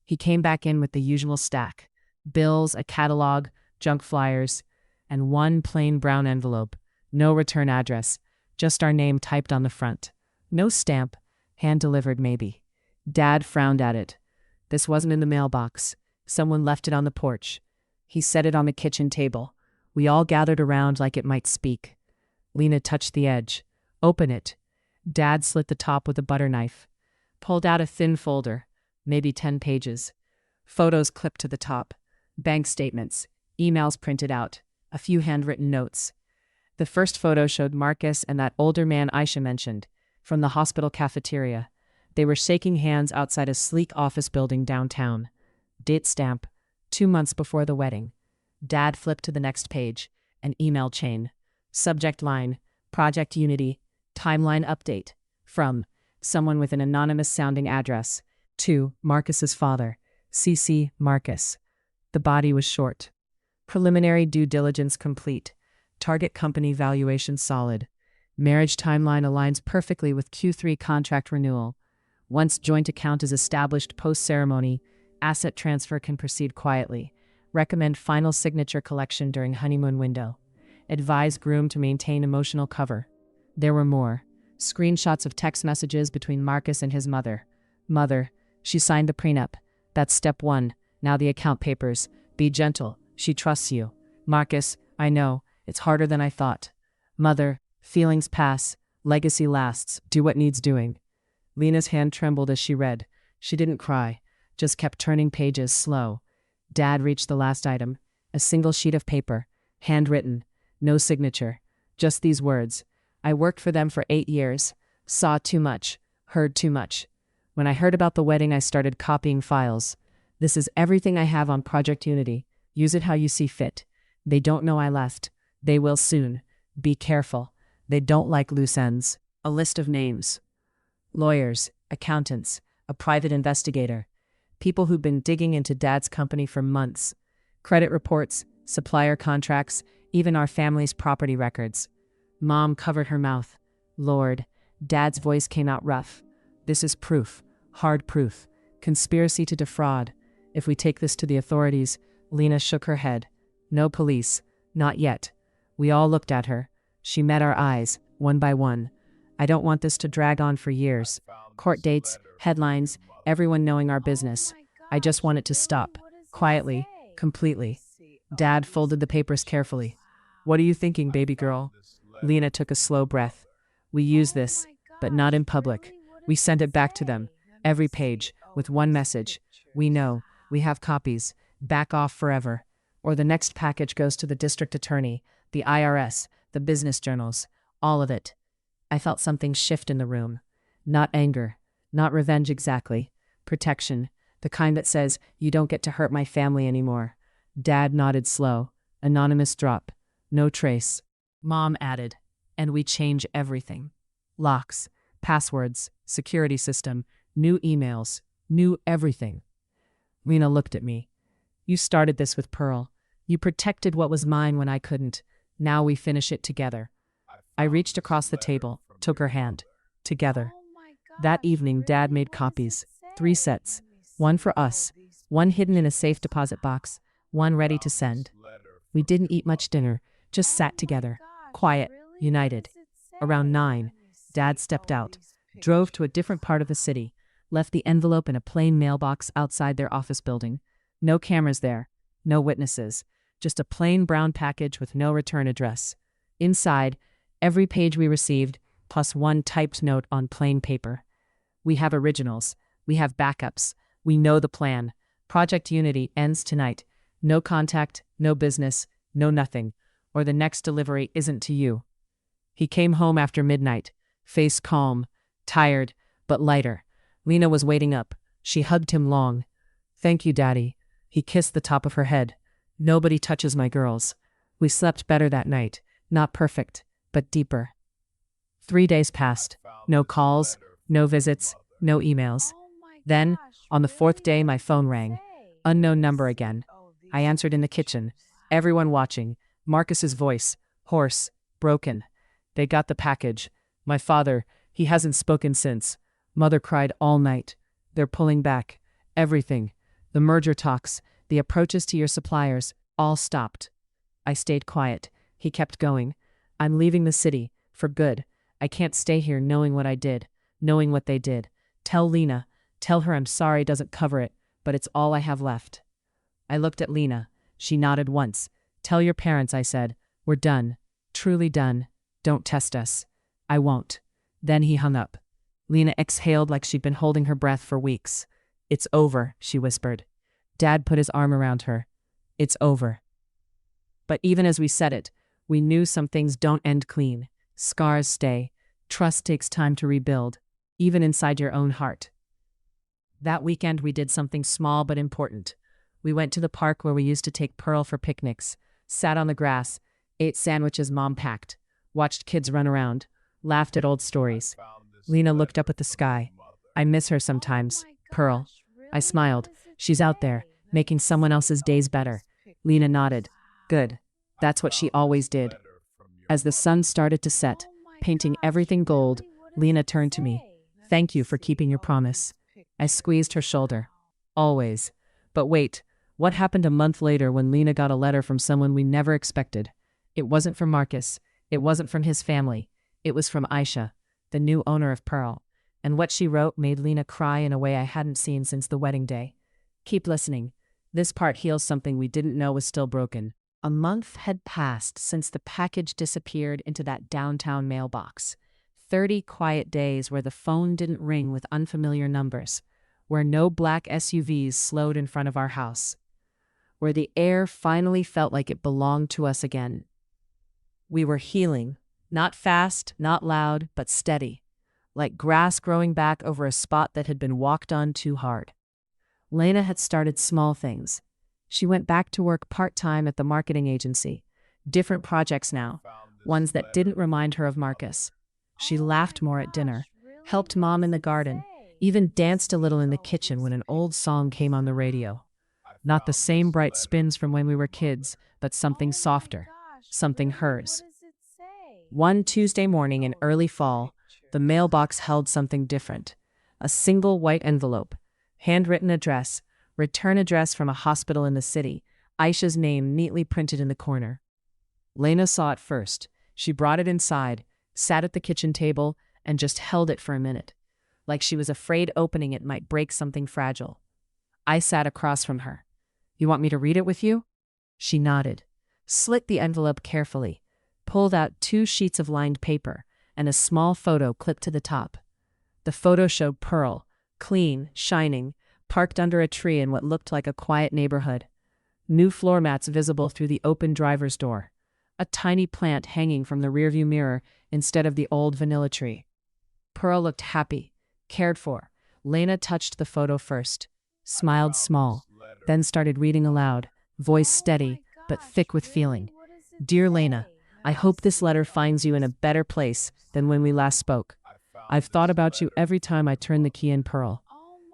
He came back in with the usual stack. Bills, a catalog, junk flyers, and one plain brown envelope. No return address, just our name typed on the front. No stamp, hand-delivered maybe. Dad frowned at it. This wasn't in the mailbox. Someone left it on the porch. He set it on the kitchen table. We all gathered around like it might speak. Lena touched the edge. "Open it." Dad slit the top with a butter knife. Pulled out a thin folder, maybe 10 pages. Photos clipped to the top. Bank statements, emails printed out, a few handwritten notes. The first photo showed Marcus and that older man Aisha mentioned, from the hospital cafeteria. They were shaking hands outside a sleek office building downtown. Date stamp, 2 months before the wedding. Dad flipped to the next page, an email chain. Subject line, Project Unity, timeline update. From someone with an anonymous-sounding address. To Marcus's father, CC Marcus. The body was short. Preliminary due diligence complete. Target company valuation solid. Marriage timeline aligns perfectly with Q3 contract renewal. Once joint account is established post-ceremony, asset transfer can proceed quietly. Recommend final signature collection during honeymoon window. Advise groom to maintain emotional cover. There were more. Screenshots of text messages between Marcus and his mother. "Mother, she signed the prenup. That's step 1. Now the account papers. Be gentle. She trusts you. Marcus, I know. It's harder than I thought. Mother, feelings pass. Legacy lasts. Do what needs doing." Lena's hand trembled as she read. She didn't cry, just kept turning pages slow. Dad reached the last item. A single sheet of paper. Handwritten. No signature. Just these words. "I worked for them for 8 years. Saw too much. Heard too much. When I heard about the wedding, I started copying files. This is everything I have on Project Unity. Use it how you see fit. They don't know I left. They will soon. Be careful. They don't like loose ends. A list of names. Lawyers, accountants, a private investigator. People who've been digging into Dad's company for months. Credit reports, supplier contracts, even our family's property records. Mom covered her mouth. Lord, Dad's voice came out rough. This is proof. Hard proof. Conspiracy to defraud. If we take this to the authorities, Lena shook her head. No police. Not yet. We all looked at her. She met our eyes, one by one. I don't want this to drag on for years. Court dates, headlines, everyone knowing our business. I just want it to stop. Quietly, completely. Dad folded the papers carefully. What are you thinking, baby girl? Lena took a slow breath. We use this, but not in public. We sent it back to them, every page, with one message. We know, we have copies. Back off forever. Or the next package goes to the district attorney, the IRS, the business journals, all of it. I felt something shift in the room. Not anger, not revenge exactly. Protection, the kind that says, you don't get to hurt my family anymore. Dad nodded slow. Anonymous drop. No trace. Mom added, and we change everything. Locks, passwords, security system, new emails, new everything. Lena looked at me. You started this with Pearl. You protected what was mine when I couldn't. Now we finish it together. I reached across the table, took her hand. Together. That evening, Dad made copies. 3 sets. One for us. One hidden in a safe deposit box. One ready to send. We didn't eat much dinner. Just sat together. Quiet. United. Around 9, Dad stepped out. Drove to a different part of the city. Left the envelope in a plain mailbox outside their office building. No cameras there. No witnesses. Just a plain brown package with no return address. Inside, every page we received, plus one typed note on plain paper. We have originals. We have backups. We know the plan. Project Unity ends tonight. No contact, no business, no nothing. Or the next delivery isn't to you. He came home after midnight, face calm, tired, but lighter. Lena was waiting up. She hugged him long. Thank you, Daddy. He kissed the top of her head. Nobody touches my girls. We slept better that night. Not perfect, but deeper. 3 days passed. No calls, no visits, no emails. Then, on the 4th day, my phone rang. Unknown number again. I answered in the kitchen. Everyone watching. Marcus's voice. Hoarse. Broken. They got the package. My father, he hasn't spoken since. Mother cried all night. They're pulling back. Everything. The merger talks, the approaches to your suppliers, all stopped. I stayed quiet. He kept going. I'm leaving the city, for good. I can't stay here knowing what I did, knowing what they did. Tell Lena. Tell her I'm sorry doesn't cover it, but it's all I have left. I looked at Lena. She nodded once. Tell your parents, I said. We're done. Truly done. Don't test us. I won't. Then he hung up. Lena exhaled like she'd been holding her breath for weeks. It's over, she whispered. Dad put his arm around her. It's over. But even as we said it, we knew some things don't end clean. Scars stay. Trust takes time to rebuild, even inside your own heart. That weekend we did something small but important. We went to the park where we used to take Pearl for picnics, sat on the grass, ate sandwiches Mom packed, watched kids run around, laughed at old stories. Lena looked up at the sky. I miss her sometimes. Pearl. I smiled. She's out there, making someone else's days better. Lena nodded. Good. That's what she always did. As the sun started to set, painting everything gold, Lena turned to me. Thank you for keeping your promise. I squeezed her shoulder. Always. But wait, what happened a month later when Lena got a letter from someone we never expected? It wasn't from Marcus. It wasn't from his family. It was from Aisha, the new owner of Pearl. And what she wrote made Lena cry in a way I hadn't seen since the wedding day. Keep listening. This part heals something we didn't know was still broken. A month had passed since the package disappeared into that downtown mailbox. 30 quiet days where the phone didn't ring with unfamiliar numbers, where no black SUVs slowed in front of our house, where the air finally felt like it belonged to us again. We were healing, not fast, not loud, but steady, like grass growing back over a spot that had been walked on too hard. Lena had started small things. She went back to work part-time at the marketing agency. Different projects now, ones that didn't remind her of Marcus. She laughed more at dinner, helped Mom in the garden, even danced a little in the kitchen when an old song came on the radio. Not the same bright spins from when we were kids, but something softer, something hers. One Tuesday morning in early fall, the mailbox held something different. A single white envelope, handwritten address, return address from a hospital in the city, Aisha's name neatly printed in the corner. Lena saw it first. She brought it inside, sat at the kitchen table, and just held it for a minute, like she was afraid opening it might break something fragile. I sat across from her. "You want me to read it with you?" She nodded, slit the envelope carefully, pulled out 2 sheets of lined paper and a small photo clipped to the top. The photo showed Pearl, clean, shining, parked under a tree in what looked like a quiet neighborhood. New floor mats visible through the open driver's door. A tiny plant hanging from the rearview mirror instead of the old vanilla tree. Pearl looked happy, cared for. Lena touched the photo first, smiled small, then started reading aloud, voice steady but thick with feeling. "Dear Lena, I hope this letter finds you in a better place than when we last spoke. I've thought about you every time I turn the key in Pearl.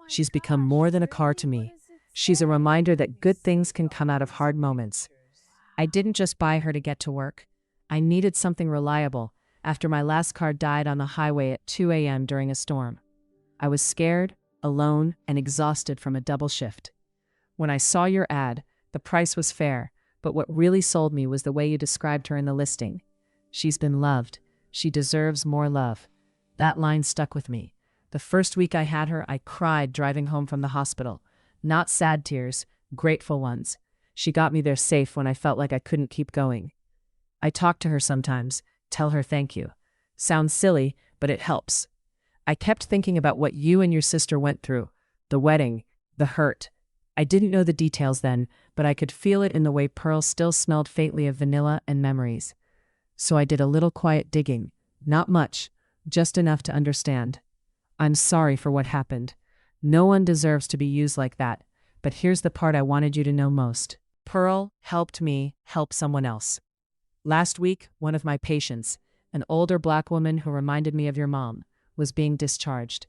She's become more than a car to me. She's a reminder that good things can come out of hard moments. I didn't just buy her to get to work. I needed something reliable after my last car died on the highway at 2 a.m. during a storm. I was scared, alone, and exhausted from a double shift. When I saw your ad, the price was fair, but what really sold me was the way you described her in the listing. She's been loved. She deserves more love." That line stuck with me. The first week I had her, I cried driving home from the hospital. Not sad tears, grateful ones. She got me there safe when I felt like I couldn't keep going. I talk to her sometimes, tell her thank you. Sounds silly, but it helps. I kept thinking about what you and your sister went through. The wedding, the hurt. I didn't know the details then, but I could feel it in the way Pearl still smelled faintly of vanilla and memories. So I did a little quiet digging. Not much, just enough to understand. I'm sorry for what happened. No one deserves to be used like that, but here's the part I wanted you to know most. Pearl helped me help someone else. Last week, one of my patients, an older Black woman who reminded me of your mom, was being discharged.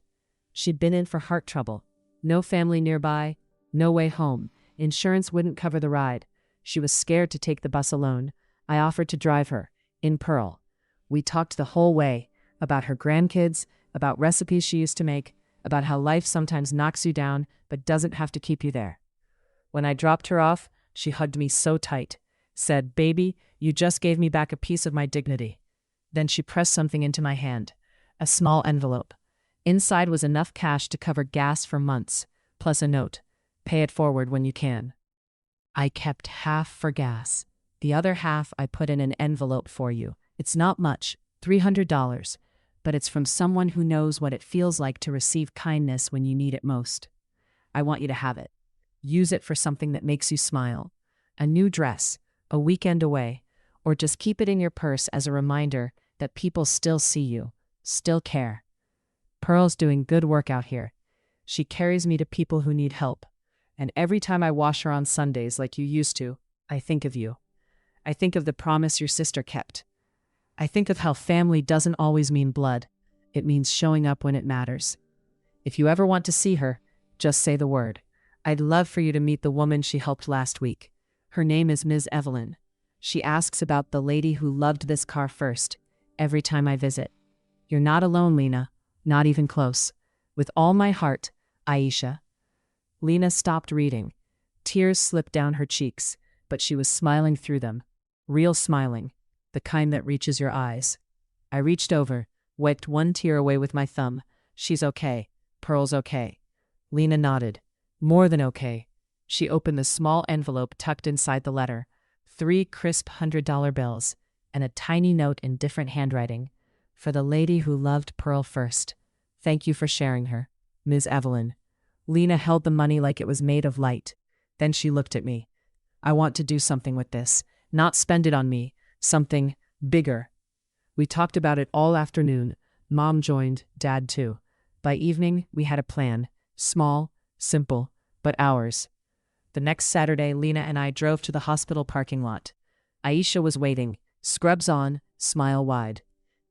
She'd been in for heart trouble. No family nearby, no way home. Insurance wouldn't cover the ride. She was scared to take the bus alone. I offered to drive her, in Pearl. We talked the whole way, about her grandkids, about recipes she used to make, about how life sometimes knocks you down but doesn't have to keep you there. When I dropped her off, she hugged me so tight, said, "Baby, you just gave me back a piece of my dignity." Then she pressed something into my hand, a small envelope. Inside was enough cash to cover gas for months, plus a note. "Pay it forward when you can." I kept half for gas. The other half I put in an envelope for you. It's not much, $300, but it's from someone who knows what it feels like to receive kindness when you need it most. I want you to have it. Use it for something that makes you smile. A new dress, a weekend away, or just keep it in your purse as a reminder that people still see you, still care. Pearl's doing good work out here. She carries me to people who need help. And every time I wash her on Sundays like you used to, I think of you. I think of the promise your sister kept. I think of how family doesn't always mean blood. It means showing up when it matters. If you ever want to see her, just say the word. I'd love for you to meet the woman she helped last week. Her name is Ms. Evelyn. She asks about the lady who loved this car first, every time I visit. You're not alone, Lena. Not even close. With all my heart, Aisha. Lena stopped reading. Tears slipped down her cheeks, but she was smiling through them. Real smiling. The kind that reaches your eyes. I reached over, wiped one tear away with my thumb. She's okay. Pearl's okay. Lena nodded. More than okay. She opened the small envelope tucked inside the letter. 3 crisp $100 bills, and a tiny note in different handwriting. For the lady who loved Pearl first. Thank you for sharing her, Ms. Evelyn. Lena held the money like it was made of light. Then she looked at me. I want to do something with this. Not spend it on me. Something bigger. We talked about it all afternoon. Mom joined, Dad too. By evening, we had a plan. Small, simple, but ours. The next Saturday, Lena and I drove to the hospital parking lot. Aisha was waiting, scrubs on, smile wide.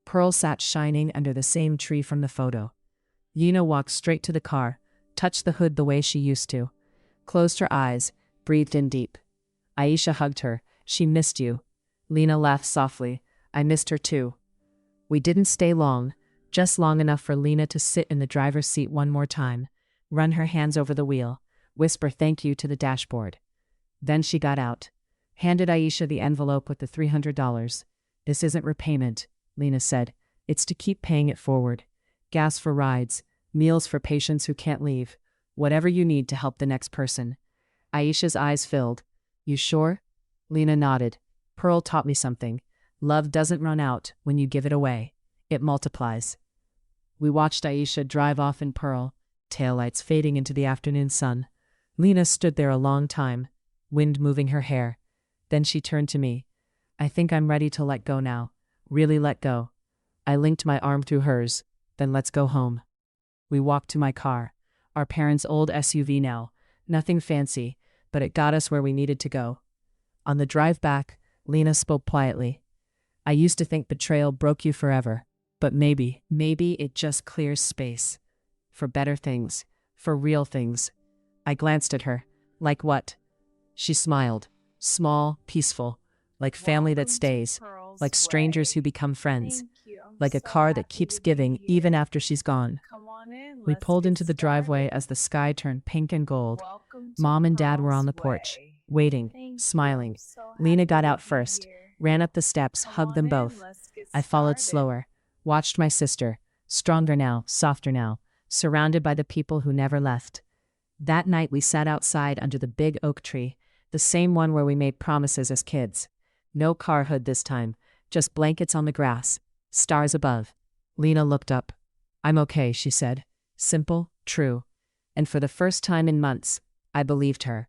Pearl sat shining under the same tree from the photo. Lena walked straight to the car, touched the hood the way she used to, closed her eyes, breathed in deep. Aisha hugged her. She missed you. Lena laughed softly. I missed her too. We didn't stay long, just long enough for Lena to sit in the driver's seat one more time, run her hands over the wheel, whisper thank you to the dashboard. Then she got out, handed Aisha the envelope with the $300. This isn't repayment, Lena said. It's to keep paying it forward. Gas for rides, meals for patients who can't leave, whatever you need to help the next person. Aisha's eyes filled. You sure? Lena nodded. Pearl taught me something. Love doesn't run out when you give it away. It multiplies. We watched Aisha drive off in Pearl, taillights fading into the afternoon sun. Lena stood there a long time, wind moving her hair. Then she turned to me. I think I'm ready to let go now. Really let go. I linked my arm through hers. Then let's go home. We walked to my car, our parents' old SUV now. Nothing fancy, but it got us where we needed to go. On the drive back, Lena spoke quietly. I used to think betrayal broke you forever, but maybe it just clears space. For better things, for real things. I glanced at her. Like what? She smiled. Small, peaceful, like family that stays, like strangers who become friends, like a car that keeps giving even after she's gone. We pulled into the driveway as the sky turned pink and gold. Mom and Dad were on the porch, waiting, smiling. Lena got out first, ran up the steps, hugged them both. I followed slower, watched my sister, stronger now, softer now, surrounded by the people who never left. That night we sat outside under the big oak tree, the same one where we made promises as kids. No car hood this time, just blankets on the grass, stars above. Lena looked up. I'm okay, she said. Simple, true. And for the first time in months, I believed her.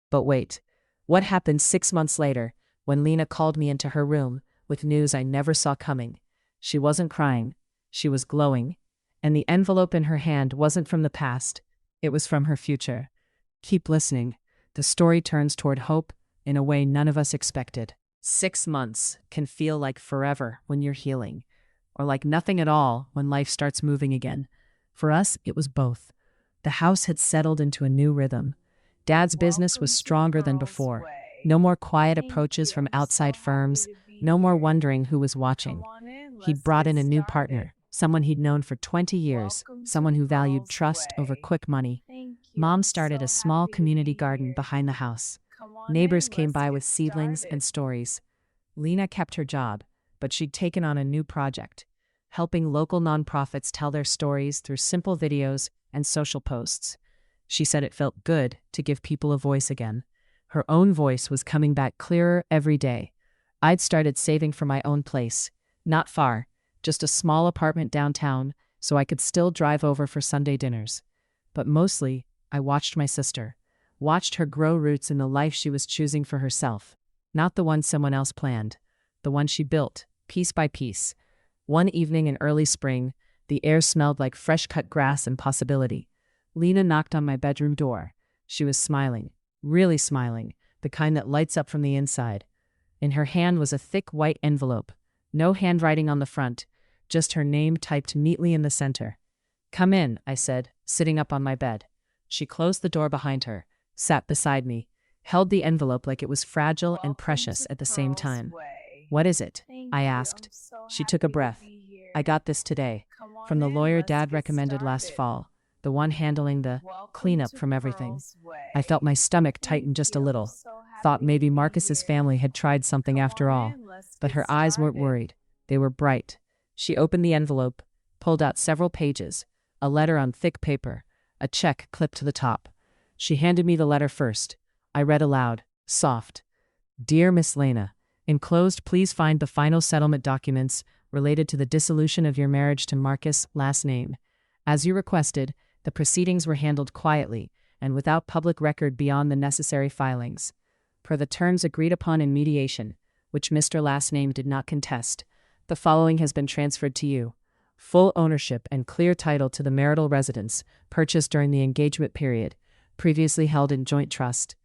But wait, what happened 6 months later, when Lena called me into her room with news I never saw coming? She wasn't crying. She was glowing. And the envelope in her hand wasn't from the past. It was from her future. Keep listening. The story turns toward hope in a way none of us expected. 6 months can feel like forever when you're healing, or like nothing at all when life starts moving again. For us, it was both. The house had settled into a new rhythm. Dad's business was stronger than before. No more quiet approaches from outside firms, no more wondering who was watching. He'd brought in a new partner, someone he'd known for 20 years, someone who valued trust over quick money. Mom started a small community garden behind the house. Neighbors came by with seedlings and stories. Lena kept her job, but she'd taken on a new project, helping local nonprofits tell their stories through simple videos and social posts. She said it felt good to give people a voice again. Her own voice was coming back clearer every day. I'd started saving for my own place, not far, just a small apartment downtown, so I could still drive over for Sunday dinners. But mostly, I watched my sister, watched her grow roots in the life she was choosing for herself, not the one someone else planned, the one she built, piece by piece. One evening in early spring, the air smelled like fresh-cut grass and possibility. Lena knocked on my bedroom door. She was smiling, really smiling, the kind that lights up from the inside. In her hand was a thick white envelope, no handwriting on the front, just her name typed neatly in the center. Come in, I said, sitting up on my bed. She closed the door behind her, sat beside me, held the envelope like it was fragile and precious at the same time. What is it? I asked. She took a breath. I got this today, from the lawyer Dad recommended last fall, the one handling the cleanup from everything. I felt my stomach tighten just a little, thought maybe Marcus's family had tried something after all, but her eyes weren't worried. They were bright. She opened the envelope, pulled out several pages, a letter on thick paper, a check clipped to the top. She handed me the letter first. I read aloud, soft. Dear Miss Lena, enclosed, please find the final settlement documents related to the dissolution of your marriage to Marcus, last name. As you requested, the proceedings were handled quietly and without public record beyond the necessary filings. Per the terms agreed upon in mediation, which Mr. Last Name did not contest, the following has been transferred to you. Full ownership and clear title to the marital residence, purchased during the engagement period, previously held in joint trust.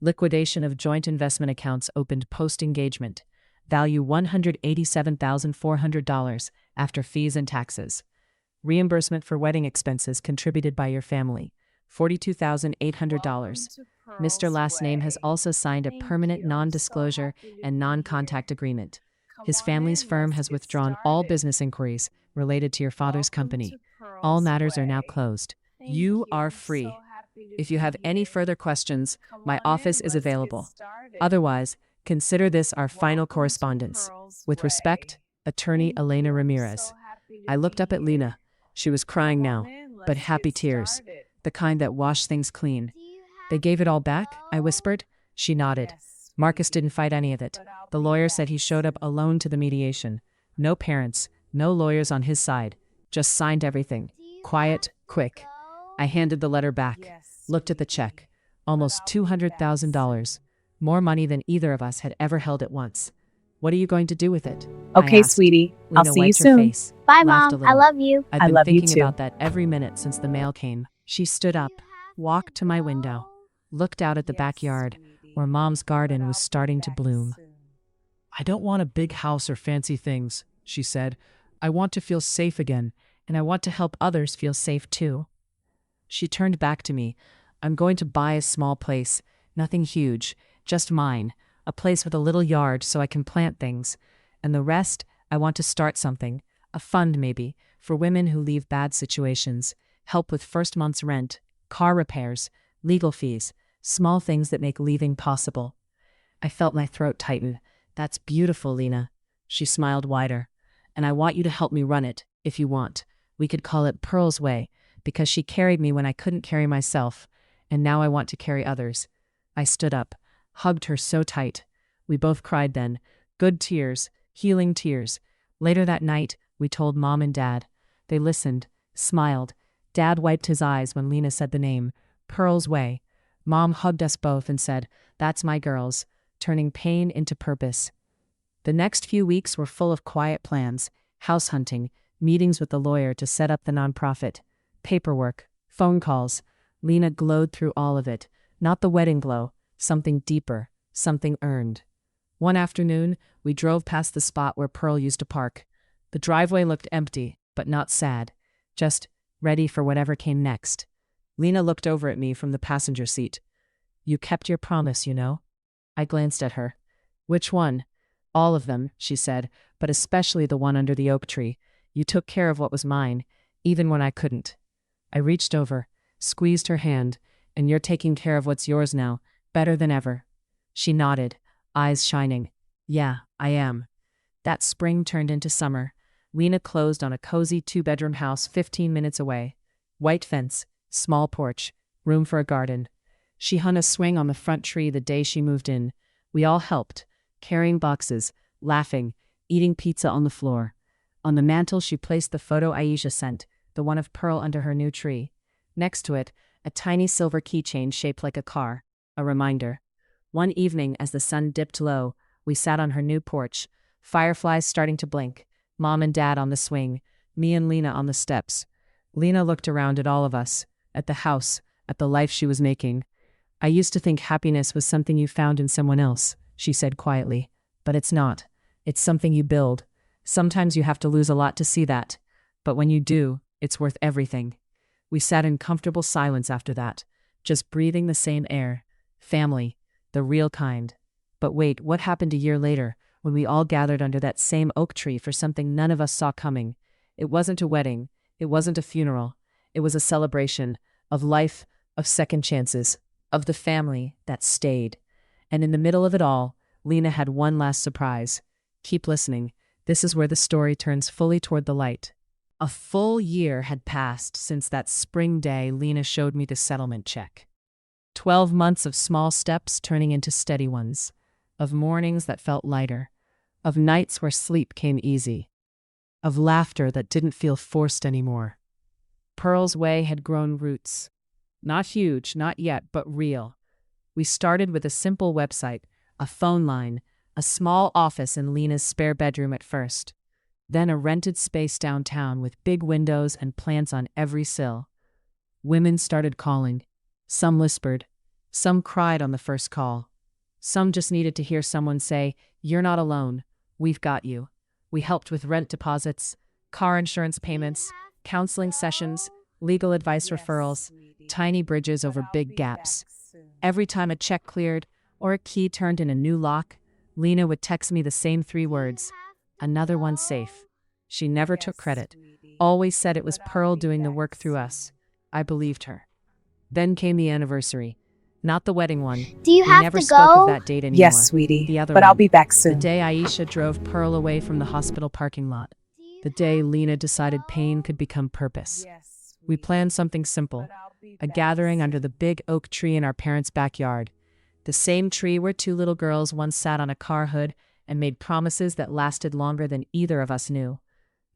Liquidation of joint investment accounts opened post-engagement. Value $187,400 after fees and taxes. Reimbursement for wedding expenses contributed by your family. $42,800. Mr. Last Name has also signed a permanent non-disclosure and non-contact agreement. His family's firm has withdrawn all business inquiries related to your father's company. All matters are now closed. You are free. If you have any further questions, my office is available. Otherwise, consider this our final correspondence. With respect, Attorney Elena Ramirez. I looked up at Lena. She was crying now, but happy tears, the kind that wash things clean. They gave it all back? I whispered. She nodded. Marcus didn't fight any of it. The lawyer said he showed up alone to the mediation. No parents, no lawyers on his side. Just signed everything. Quiet, quick. I handed the letter back, looked at the check. Almost $200,000. More money than either of us had ever held at once. What are you going to do with it? Okay, sweetie. I'll see you soon. Bye, Mom. I love you. I've been thinking about that every minute since the mail came. She stood up, walked to my window, looked out at the backyard where Mom's garden was starting to bloom. I don't want a big house or fancy things, she said. I want to feel safe again, and I want to help others feel safe too. She turned back to me. I'm going to buy a small place, nothing huge, just mine, a place with a little yard so I can plant things. And the rest, I want to start something, a fund maybe, for women who leave bad situations, help with first month's rent, car repairs, legal fees, small things that make leaving possible. I felt my throat tighten. That's beautiful, Lena. She smiled wider. And I want you to help me run it, if you want. We could call it Pearl's Way, because she carried me when I couldn't carry myself, and now I want to carry others. I stood up, hugged her so tight. We both cried then, good tears, healing tears. Later that night, we told Mom and Dad. They listened, smiled. Dad wiped his eyes when Lena said the name, Pearl's Way. Mom hugged us both and said, that's my girls, turning pain into purpose. The next few weeks were full of quiet plans, house hunting, meetings with the lawyer to set up the nonprofit, paperwork, phone calls. Lena glowed through all of it, not the wedding glow, something deeper, something earned. One afternoon, we drove past the spot where Pearl used to park. The driveway looked empty, but not sad, just ready for whatever came next. Lena looked over at me from the passenger seat. You kept your promise, you know? I glanced at her. Which one? All of them, she said, but especially the one under the oak tree. You took care of what was mine, even when I couldn't. I reached over, squeezed her hand, and you're taking care of what's yours now, better than ever. She nodded, eyes shining. Yeah, I am. That spring turned into summer. Lena closed on a cozy 2-bedroom house 15 minutes away. White fence, small porch, room for a garden. She hung a swing on the front tree the day she moved in. We all helped, carrying boxes, laughing, eating pizza on the floor. On the mantel she placed the photo Aisha sent, the one of Pearl under her new tree. Next to it, a tiny silver keychain shaped like a car, a reminder. One evening, as the sun dipped low, we sat on her new porch, fireflies starting to blink, Mom and Dad on the swing, me and Lena on the steps. Lena looked around at all of us, at the house, at the life she was making. I used to think happiness was something you found in someone else, she said quietly. But it's not. It's something you build. Sometimes you have to lose a lot to see that. But when you do, it's worth everything. We sat in comfortable silence after that, just breathing the same air. Family, the real kind. But wait, what happened a year later, when we all gathered under that same oak tree for something none of us saw coming? It wasn't a wedding. It wasn't a funeral. It was a celebration of life, of second chances, of the family that stayed. And in the middle of it all, Lena had one last surprise. Keep listening. This is where the story turns fully toward the light. A full year had passed since that spring day Lena showed me the settlement check. 12 months of small steps turning into steady ones, of mornings that felt lighter, of nights where sleep came easy, of laughter that didn't feel forced anymore. Pearl's Way had grown roots. Not huge, not yet, but real. We started with a simple website, a phone line, a small office in Lena's spare bedroom at first. Then a rented space downtown with big windows and plants on every sill. Women started calling. Some whispered. Some cried on the first call. Some just needed to hear someone say, "You're not alone. We've got you." We helped with rent deposits, car insurance payments, counseling sessions, legal advice referrals, tiny bridges over big gaps. Every time a check cleared or a key turned in a new lock, Lena would text me the same 3 words: "Another one safe." She never took credit, always said it was Pearl doing the work through us. I believed her. Then came the anniversary. Not the wedding one. Do you We have never to spoke of go? that date anymore. Yes, sweetie. The other But one. I'll be back The soon. day Aisha drove Pearl away from the hospital parking lot. The day Lena decided pain could become purpose. We planned something simple, a gathering under the big oak tree in our parents' backyard. The same tree where 2 little girls once sat on a car hood and made promises that lasted longer than either of us knew.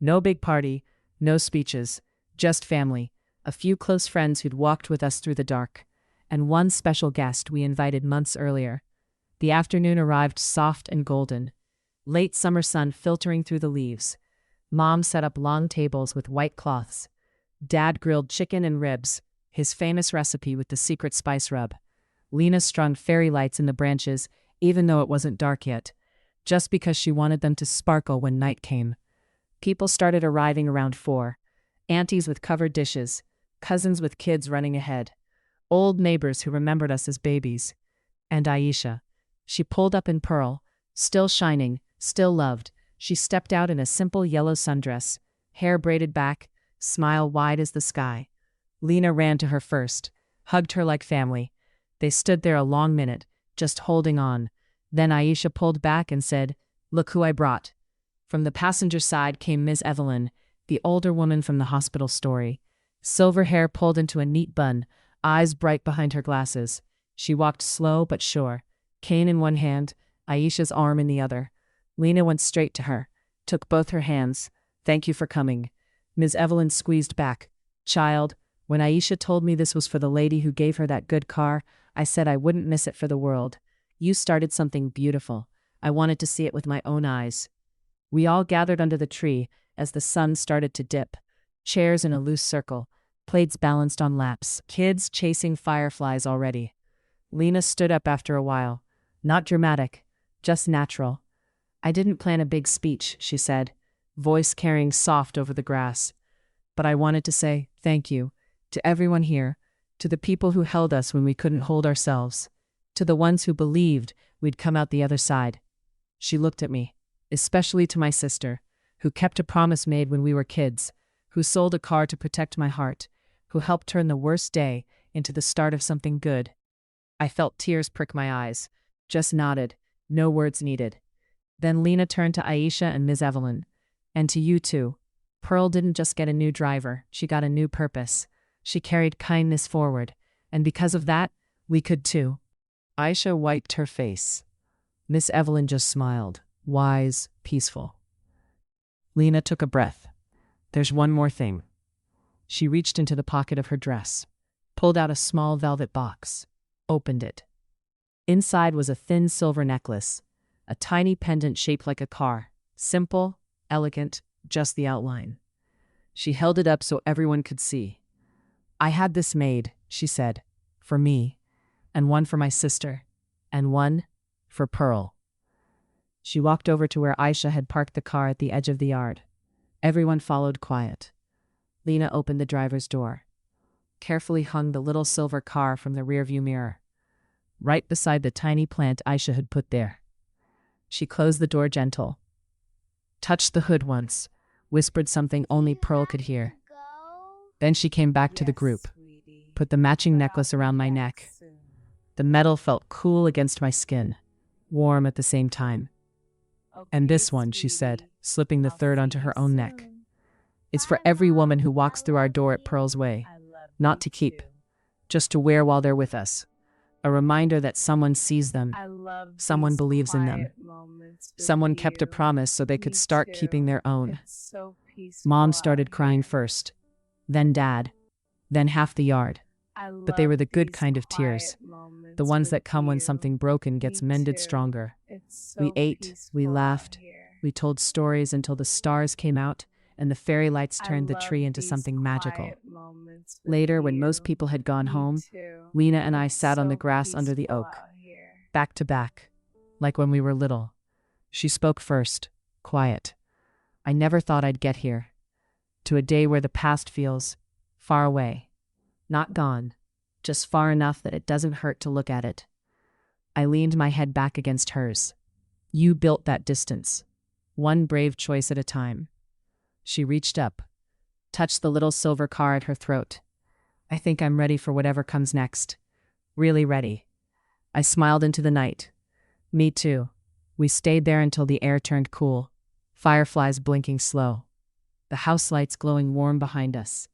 No big party, no speeches, just family, a few close friends who'd walked with us through the dark, and one special guest we invited months earlier. The afternoon arrived soft and golden, late summer sun filtering through the leaves. Mom set up long tables with white cloths. Dad grilled chicken and ribs, his famous recipe with the secret spice rub. Lena strung fairy lights in the branches, even though it wasn't dark yet, just because she wanted them to sparkle when night came. People started arriving around 4. Aunties with covered dishes, cousins with kids running ahead, old neighbors who remembered us as babies. And Aisha. She pulled up in Pearl, still shining, still loved. She stepped out in a simple yellow sundress, hair braided back, smile wide as the sky. Lena ran to her first, hugged her like family. They stood there a long minute, just holding on. Then Aisha pulled back and said, "Look who I brought." From the passenger side came Ms. Evelyn, the older woman from the hospital story. Silver hair pulled into a neat bun, eyes bright behind her glasses. She walked slow but sure, cane in one hand, Aisha's arm in the other. Lena went straight to her, took both her hands. "Thank you for coming." Ms. Evelyn squeezed back. "Child, when Aisha told me this was for the lady who gave her that good car, I said I wouldn't miss it for the world. You started something beautiful. I wanted to see it with my own eyes." We all gathered under the tree as the sun started to dip. Chairs in a loose circle, plates balanced on laps, kids chasing fireflies already. Lena stood up after a while. Not dramatic, just natural. "I didn't plan a big speech," she said, voice carrying soft over the grass. "But I wanted to say thank you to everyone here, to the people who held us when we couldn't hold ourselves, to the ones who believed we'd come out the other side." She looked at me, especially to my sister, who kept a promise made when we were kids, who sold a car to protect my heart, who helped turn the worst day into the start of something good. I felt tears prick my eyes, just nodded, no words needed. Then Lena turned to Aisha and Ms. Evelyn. "And to you too. Pearl didn't just get a new driver, she got a new purpose. She carried kindness forward, and because of that, we could too." Aisha wiped her face. Miss Evelyn just smiled, wise, peaceful. Lena took a breath. "There's one more thing." She reached into the pocket of her dress, pulled out a small velvet box, opened it. Inside was a thin silver necklace, a tiny pendant shaped like a car, simple, elegant, just the outline. She held it up so everyone could see. "I had this made," she said, "for me, and one for my sister, and one for Pearl." She walked over to where Aisha had parked the car at the edge of the yard. Everyone followed quiet. Lena opened the driver's door, carefully hung the little silver car from the rearview mirror, right beside the tiny plant Aisha had put there. She closed the door gentle, touched the hood once, whispered something only Pearl could hear. Then she came back to the group, put the matching necklace around my neck. The metal felt cool against my skin, warm at the same time. "And this one," she said, slipping the third onto her own neck. "It's for every woman who walks through our door at Pearl's Way. Not to keep, just to wear while they're with us. A reminder that someone sees them, someone believes in them. Someone kept a promise so they could start keeping their own." Mom started crying first, then Dad, then half the yard. But they were the good kind of tears, the ones that come when something broken gets mended stronger. We ate, we laughed, we told stories until the stars came out and the fairy lights turned the tree into something magical. Later, when most people had gone home, Lena and I sat on the grass under the oak, back to back, like when we were little. She spoke first, quiet. I never thought I'd get here, to a day where the past feels far away, not gone, just far enough that it doesn't hurt to look at it. I leaned my head back against hers. You built that distance, one brave choice at a time. She reached up, touched the little silver car at her throat. I think I'm ready for whatever comes next. Really ready. I smiled into the night. Me too. We stayed there until the air turned cool, fireflies blinking slow, the house lights glowing warm behind us.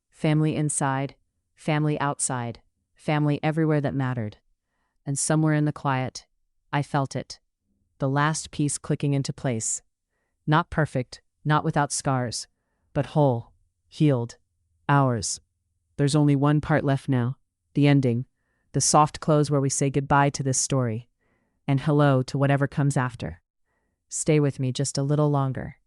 Family inside, family outside, family everywhere that mattered. And somewhere in the quiet, I felt it. The last piece clicking into place. Not perfect, not without scars, but whole, healed, ours. There's only one part left now, the ending, the soft close where we say goodbye to this story, and hello to whatever comes after. Stay with me just a little longer.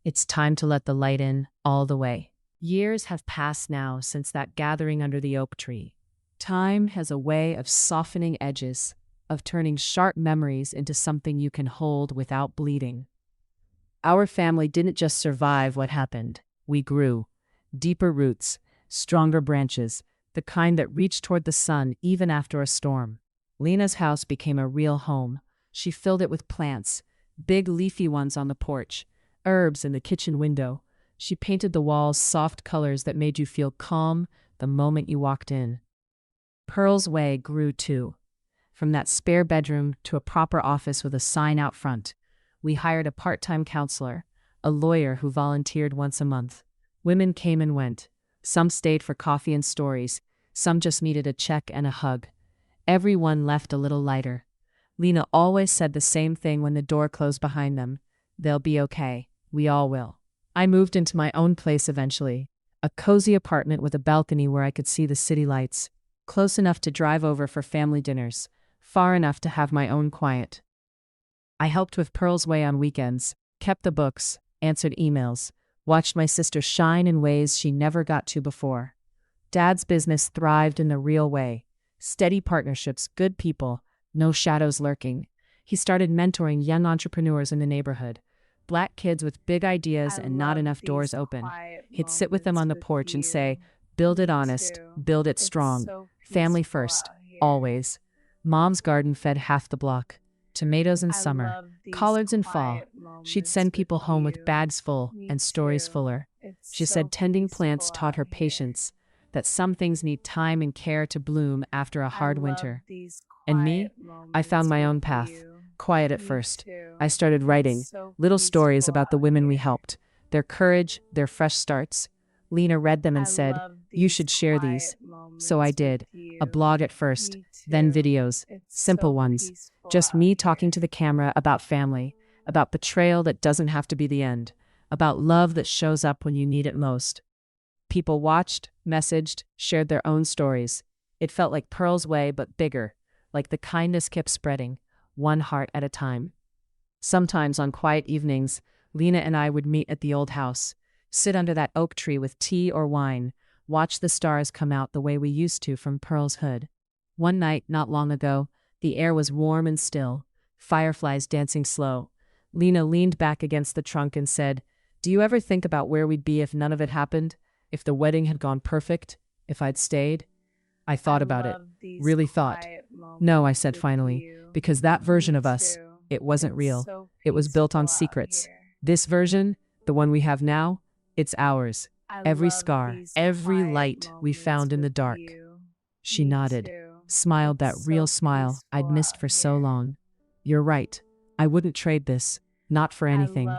It's time to let the light in all the way. Years have passed now since that gathering under the oak tree. Time has a way of softening edges, of turning sharp memories into something you can hold without bleeding. Our family didn't just survive what happened. We grew. Deeper roots, stronger branches, the kind that reached toward the sun even after a storm. Lena's house became a real home. She filled it with plants, big leafy ones on the porch, herbs in the kitchen window. She painted the walls soft colors that made you feel calm the moment you walked in. Pearl's Way grew too. From that spare bedroom to a proper office with a sign out front. We hired a part-time counselor, a lawyer who volunteered once a month. Women came and went. Some stayed for coffee and stories. Some just needed a check and a hug. Everyone left a little lighter. Lena always said the same thing when the door closed behind them. They'll be okay. We all will. I moved into my own place eventually. A cozy apartment with a balcony where I could see the city lights. Close enough to drive over for family dinners. Far enough to have my own quiet. I helped with Pearl's Way on weekends, kept the books, answered emails, watched my sister shine in ways she never got to before. Dad's business thrived in the real way. Steady partnerships, good people, no shadows lurking. He started mentoring young entrepreneurs in the neighborhood. Black kids with big ideas and not enough doors open. He'd sit with them on the porch and say, build it honest, build it strong. Family first, always. Mom's garden fed half the block. Tomatoes in summer, collards in fall. She'd send people home with bags full and stories fuller. She said tending plants taught her patience, that some things need time and care to bloom after a hard winter. And me, I found my own path. Quiet at first. I started writing little stories about the women we helped, their courage, their fresh starts. Lena read them and said, you should share these. So I did. A blog at first, then videos, simple ones. Just me talking to the camera about family, about betrayal that doesn't have to be the end, about love that shows up when you need it most. People watched, messaged, shared their own stories. It felt like Pearl's Way, but bigger, like the kindness kept spreading, one heart at a time. Sometimes on quiet evenings, Lena and I would meet at the old house, sit under that oak tree with tea or wine, watch the stars come out the way we used to from Pearl's hood. One night, not long ago, the air was warm and still, fireflies dancing slow. Lena leaned back against the trunk and said, do you ever think about where we'd be if none of it happened? If the wedding had gone perfect? If I'd stayed? I thought about it. Really thought. No, I said finally, because that version of us, it wasn't real. It was built on secrets. This version, the one we have now, it's ours. Every scar, every light we found in the dark. She nodded, smiled that real smile I'd missed for so long. You're right. I wouldn't trade this. Not for anything.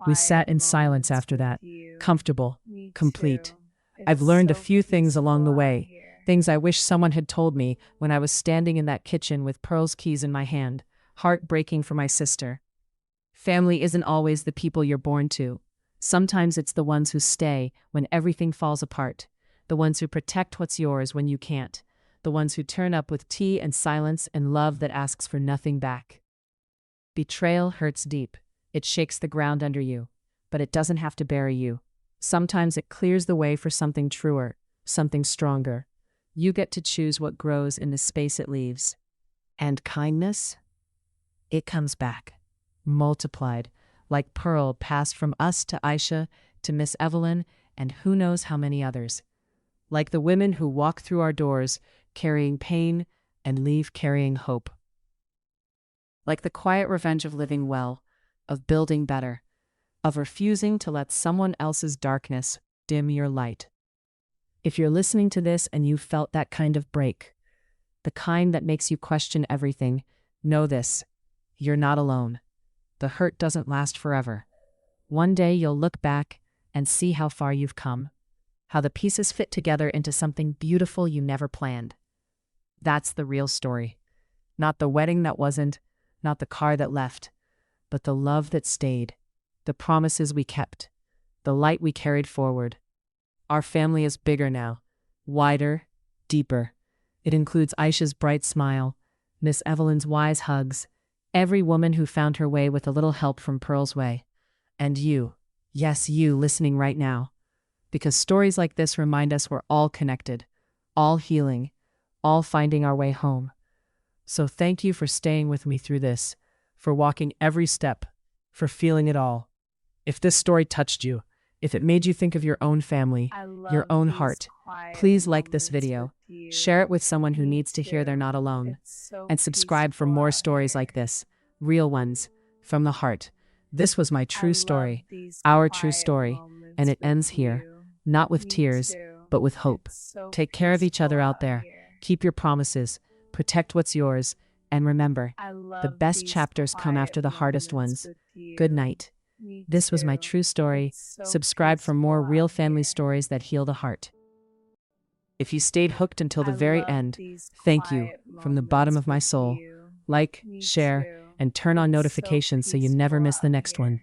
We sat in silence after that, comfortable, complete. I've learned a few things along the way, things I wish someone had told me when I was standing in that kitchen with Pearl's keys in my hand, heartbreaking for my sister. Family isn't always the people you're born to. Sometimes it's the ones who stay when everything falls apart, the ones who protect what's yours when you can't, the ones who turn up with tea and silence and love that asks for nothing back. Betrayal hurts deep. It shakes the ground under you, but it doesn't have to bury you. Sometimes it clears the way for something truer, something stronger. You get to choose what grows in the space it leaves. And kindness? It comes back, multiplied, like pearl passed from us to Aisha, to Miss Evelyn, and who knows how many others. Like the women who walk through our doors, carrying pain and leave carrying hope. Like the quiet revenge of living well, of building better, of refusing to let someone else's darkness dim your light. If you're listening to this and you felt that kind of break, the kind that makes you question everything, know this: you're not alone. The hurt doesn't last forever. One day you'll look back and see how far you've come, how the pieces fit together into something beautiful you never planned. That's the real story. Not the wedding that wasn't, not the car that left, but the love that stayed, the promises we kept, the light we carried forward. Our family is bigger now, wider, deeper. It includes Aisha's bright smile, Miss Evelyn's wise hugs, every woman who found her way with a little help from Pearl's way. And you, yes, you listening right now. Because stories like this remind us we're all connected, all healing, all finding our way home. So thank you for staying with me through this, for walking every step, for feeling it all. If this story touched you, if it made you think of your own family, your own heart, please like this video, share it with someone who needs to hear they're not alone, and subscribe for more stories like this, real ones, from the heart. This was my true story, our true story, and it ends here, not with tears, but with hope. Take care of each other out there, keep your promises, protect what's yours, and remember, the best chapters come after the hardest ones. Good night. This was my true story. Subscribe for more real family stories that heal the heart. If you stayed hooked until the very end, thank you from the bottom of my soul. Like, share, and turn on notifications so you never miss the next one.